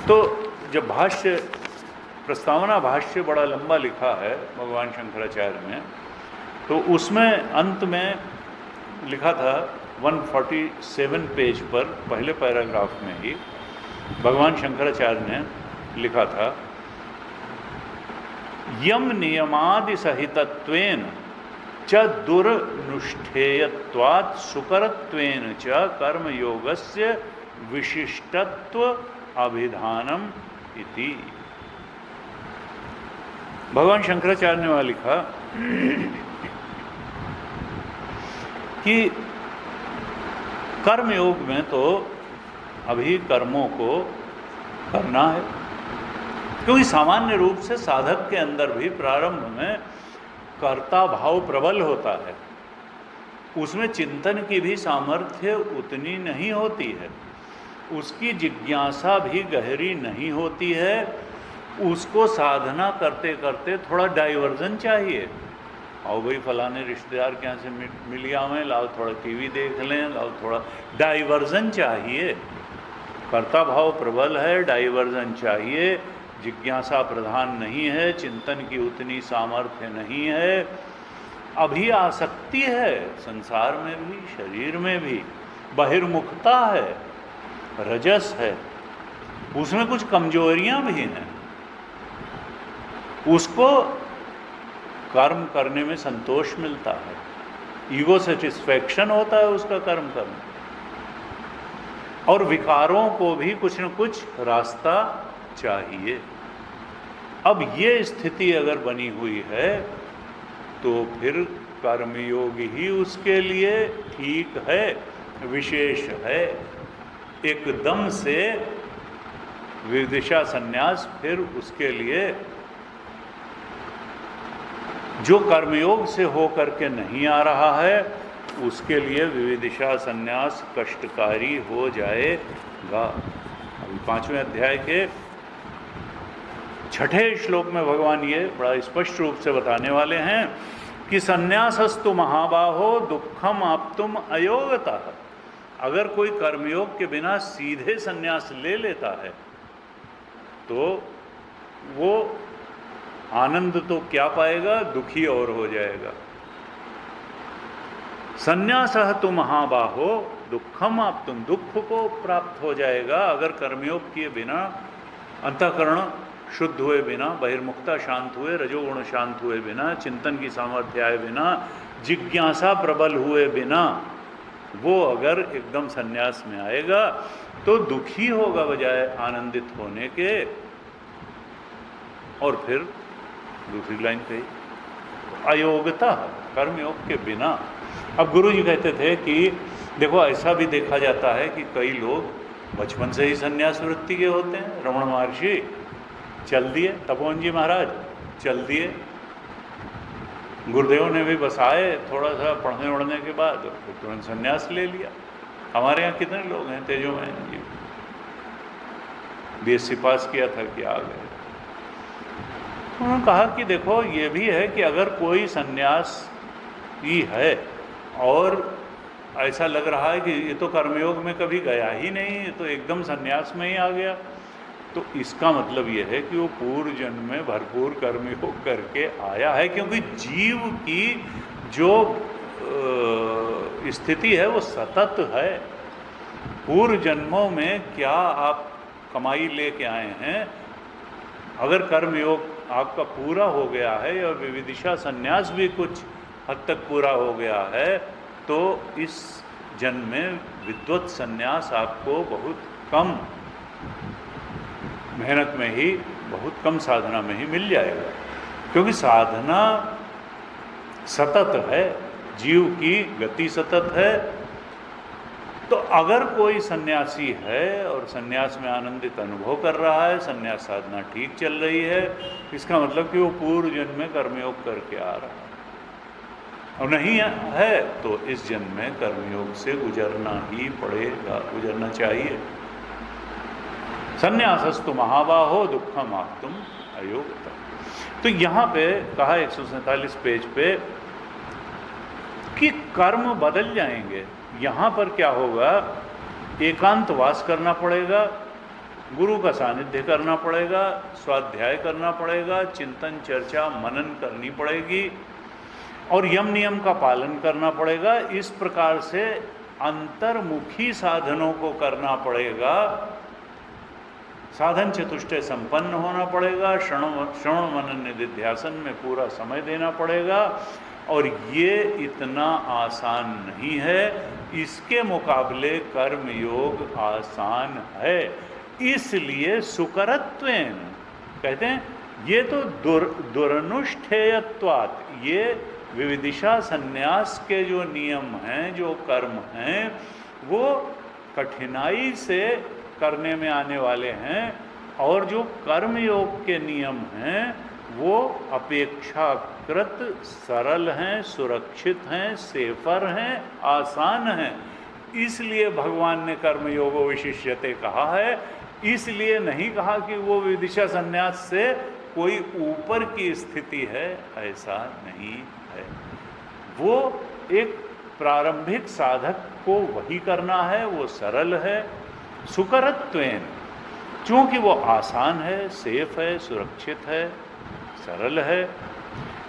तो जब भाष्य, प्रस्तावना भाष्य बड़ा लंबा लिखा है भगवान शंकराचार्य ने, तो उसमें अंत में लिखा था 147 पेज पर, पहले पैराग्राफ में ही भगवान शंकराचार्य ने लिखा था यम नियमादि सहितत्वेन च दुर्नुष्ठेयत्वात् सुकरत्वेन च कर्मयोगस्य विशिष्टत्व अभिधानम इति। भगवान शंकराचार्य ने वहाँ लिखा कि कर्मयोग में तो अभी कर्मों को करना है, क्योंकि सामान्य रूप से साधक के अंदर भी प्रारंभ में कर्ता भाव प्रबल होता है, उसमें चिंतन की भी सामर्थ्य उतनी नहीं होती है, उसकी जिज्ञासा भी गहरी नहीं होती है, उसको साधना करते करते थोड़ा डाइवर्जन चाहिए। आओ भाई फलाने रिश्तेदार के यहाँ से मिल आवें, लाओ थोड़ा टीवी देख लें, लाओ थोड़ा डाइवर्जन चाहिए। कर्ता भाव प्रबल है, डाइवर्जन चाहिए, जिज्ञासा प्रधान नहीं है, चिंतन की उतनी सामर्थ्य नहीं है, अभी आसक्ति है संसार में भी, शरीर में भी, बहिर्मुखता है, रजस है, उसमें कुछ कमजोरियां भी हैं, उसको कर्म करने में संतोष मिलता है, ईगो सेटिस्फैक्शन होता है उसका कर्म करने, और विकारों को भी कुछ न कुछ रास्ता चाहिए। अब ये स्थिति अगर बनी हुई है तो फिर कर्मयोग ही उसके लिए ठीक है, विशेष है। एकदम से विदिशा संन्यास फिर उसके लिए जो कर्मयोग से होकर के नहीं आ रहा है उसके लिए विविदिशा संन्यास कष्टकारी हो जाएगा। अभी 5वें अध्याय के 6ठे श्लोक में भगवान ये बड़ा स्पष्ट रूप से बताने वाले हैं कि संन्यासस्तु महाबाहो दुखम आप्तुम अयोगतः। अगर कोई कर्मयोग के बिना सीधे संन्यास ले लेता है तो वो आनंद तो क्या पाएगा, दुखी और हो जाएगा। संन्यासः तु महाबाहो दुखम आप्तुम, दुख को प्राप्त हो जाएगा अगर कर्मयोग किए बिना, अंतःकरण शुद्ध हुए बिना, बहिर्मुखता शांत हुए, रजोगुण शांत हुए बिना, चिंतन की सामर्थ्य आए बिना, जिज्ञासा प्रबल हुए बिना वो अगर एकदम संन्यास में आएगा तो दुखी होगा बजाय आनंदित होने के। और फिर दूसरी लाइन कही अयोग्यता कर्मयोग के बिना। अब गुरु जी कहते थे कि देखो ऐसा भी देखा जाता है कि कई लोग बचपन से ही संन्यास वृत्ति के होते हैं। रमण महर्षि चल दिए, तपोवन जी महाराज चल दिए, गुरुदेव ने भी बसाए, थोड़ा सा पढ़ने वढ़ने के बाद तुरंत संन्यास ले लिया। हमारे यहाँ कितने लोग हैं तेजो में जी, BSc पास किया था कि आ गए। उन्होंने कहा कि देखो ये भी है कि अगर कोई संन्यास ही है और ऐसा लग रहा है कि ये तो कर्मयोग में कभी गया ही नहीं, ये तो एकदम संन्यास में ही आ गया, तो इसका मतलब ये है कि वो पूर्व जन्म में भरपूर कर्मयोग करके आया है। क्योंकि जीव की जो स्थिति है वो सतत है। पूर्व जन्मों में क्या आप कमाई लेके आए हैं, अगर कर्मयोग आपका पूरा हो गया है या विविदिशा संन्यास भी कुछ हद तक पूरा हो गया है तो इस जन्म में विद्वत संन्यास आपको बहुत कम मेहनत में ही, बहुत कम साधना में ही मिल जाएगा। क्योंकि साधना सतत है, जीव की गति सतत है। तो अगर कोई सन्यासी है और सन्यास में आनंदित अनुभव कर रहा है, सन्यास साधना ठीक चल रही है, इसका मतलब कि वो पूर्व जन्म में कर्मयोग करके आ रहा है। और नहीं है तो इस जन्म में कर्मयोग से गुजरना ही पड़ेगा, गुजरना चाहिए। संन्यासस्तु महाबाहो दुखम आप्तुम अयोग्यता। तो यहाँ पे कहा 147 पेज पे कि कर्म बदल जाएंगे। यहाँ पर क्या होगा, एकांतवास करना पड़ेगा, गुरु का सानिध्य करना पड़ेगा, स्वाध्याय करना पड़ेगा, चिंतन चर्चा मनन करनी पड़ेगी और यम नियम का पालन करना पड़ेगा। इस प्रकार से अंतर्मुखी साधनों को करना पड़ेगा, साधन चतुष्टय संपन्न होना पड़ेगा, श्रवण मनन निधिध्यासन में पूरा समय देना पड़ेगा। और ये इतना आसान नहीं है, इसके मुकाबले कर्मयोग आसान है। इसलिए सुकरत्वेन कहते हैं ये तो दुरनुष्ठेयत्वात्, ये विविदिशा संन्यास के जो नियम हैं, जो कर्म हैं, वो कठिनाई से करने में आने वाले हैं, और जो कर्म योग के नियम हैं वो अपेक्षाकृत सरल हैं, सुरक्षित हैं, सेफर हैं, आसान हैं। इसलिए भगवान ने कर्मयोगो विशिष्यते कहा है। इसलिए नहीं कहा कि वो विदिशा संन्यास से कोई ऊपर की स्थिति है, ऐसा नहीं है। वो एक प्रारंभिक साधक को वही करना है, वो सरल है। सुकरत्वेन, क्योंकि वो आसान है, सेफ है, सुरक्षित है, सरल है।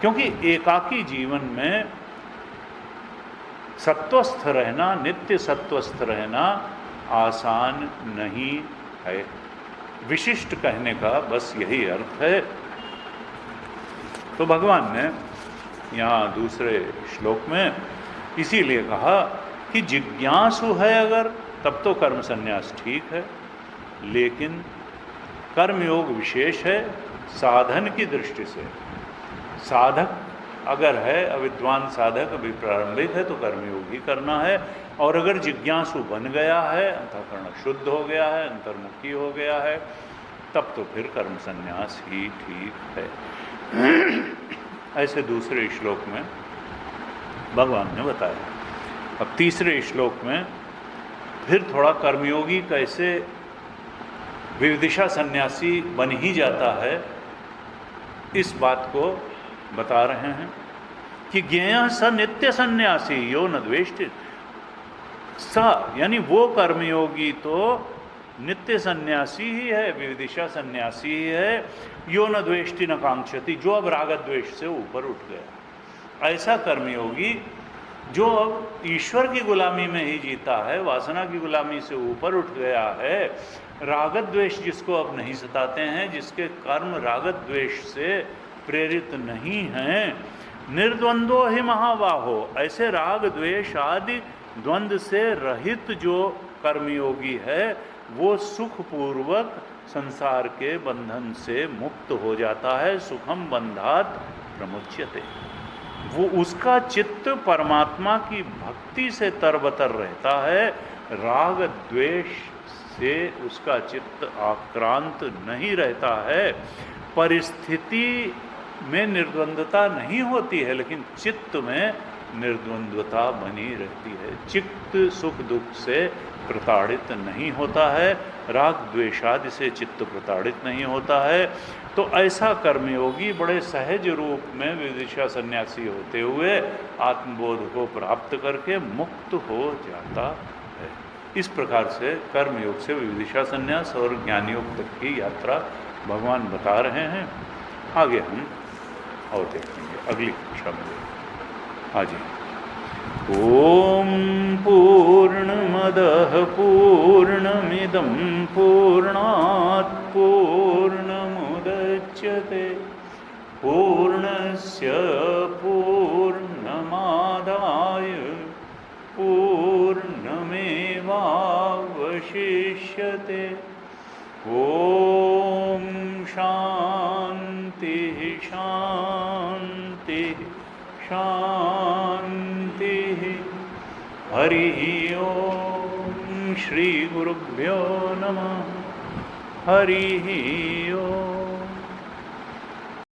क्योंकि एकाकी जीवन में सत्वस्थ रहना, नित्य सत्वस्थ रहना आसान नहीं है। विशिष्ट कहने का बस यही अर्थ है। तो भगवान ने यहाँ दूसरे श्लोक में इसीलिए कहा कि जिज्ञासु है अगर, तब तो कर्म संन्यास ठीक है, लेकिन कर्मयोग विशेष है साधन की दृष्टि से। साधक अगर है, अविद्वान साधक अभी प्रारंभिक है, तो कर्मयोग ही करना है। और अगर जिज्ञासु बन गया है, अंतःकरण शुद्ध हो गया है, अंतर्मुखी हो गया है, तब तो फिर कर्म संन्यास ही ठीक है। ऐसे दूसरे श्लोक में भगवान ने बताया। अब तीसरे श्लोक में फिर थोड़ा कर्मयोगी कैसे विविदिशा सन्यासी बन ही जाता है, इस बात को बता रहे हैं कि ज्ञेयः स नित्य सन्यासी यो न द्वेष्टि। स यानी वो कर्मयोगी तो नित्य सन्यासी ही है, विविदिशा सन्यासी ही है। यो न द्वेष्टि न कांक्षति, जो अब राग द्वेष से ऊपर उठ गया। ऐसा कर्मयोगी जो अब ईश्वर की गुलामी में ही जीता है, वासना की गुलामी से ऊपर उठ गया है, राग द्वेष जिसको अब नहीं सताते हैं, जिसके कर्म राग द्वेष से प्रेरित नहीं हैं, निर्द्वंद्वो ही महाबाहो, ऐसे राग द्वेष आदि द्वंद्व से रहित जो कर्मयोगी है वो सुखपूर्वक संसार के बंधन से मुक्त हो जाता है। सुखम बंधात प्रमुच्यते, वो उसका चित्त परमात्मा की भक्ति से तरबतर रहता है। राग द्वेष से उसका चित्त आक्रांत नहीं रहता है। परिस्थिति में निर्द्वंद्वता नहीं होती है, लेकिन चित्त में निर्द्वंद्वता बनी रहती है। चित्त सुख दुख से प्रताड़ित नहीं होता है, राग द्वेषादि से चित्त प्रताड़ित नहीं होता है। तो ऐसा कर्मयोगी बड़े सहज रूप में विदिशा सन्यासी होते हुए आत्मबोध को प्राप्त करके मुक्त हो जाता है। इस प्रकार से कर्मयोग से विदिशा सन्यास और ज्ञानयोग तक की यात्रा भगवान बता रहे हैं। आगे हम और देखेंगे अगली कक्षा में। हाँ जी। ओम पूर्णमदः पूर्णमिदं पूर्णात् पूर्णमुदच्यते पूर्णस्य पूर्णमादाय पूर्णमेवावशिष्यते। ओम शांति शांति शांति। हरि ओम। श्री गुरुभ्यो नमः। हरि ओम।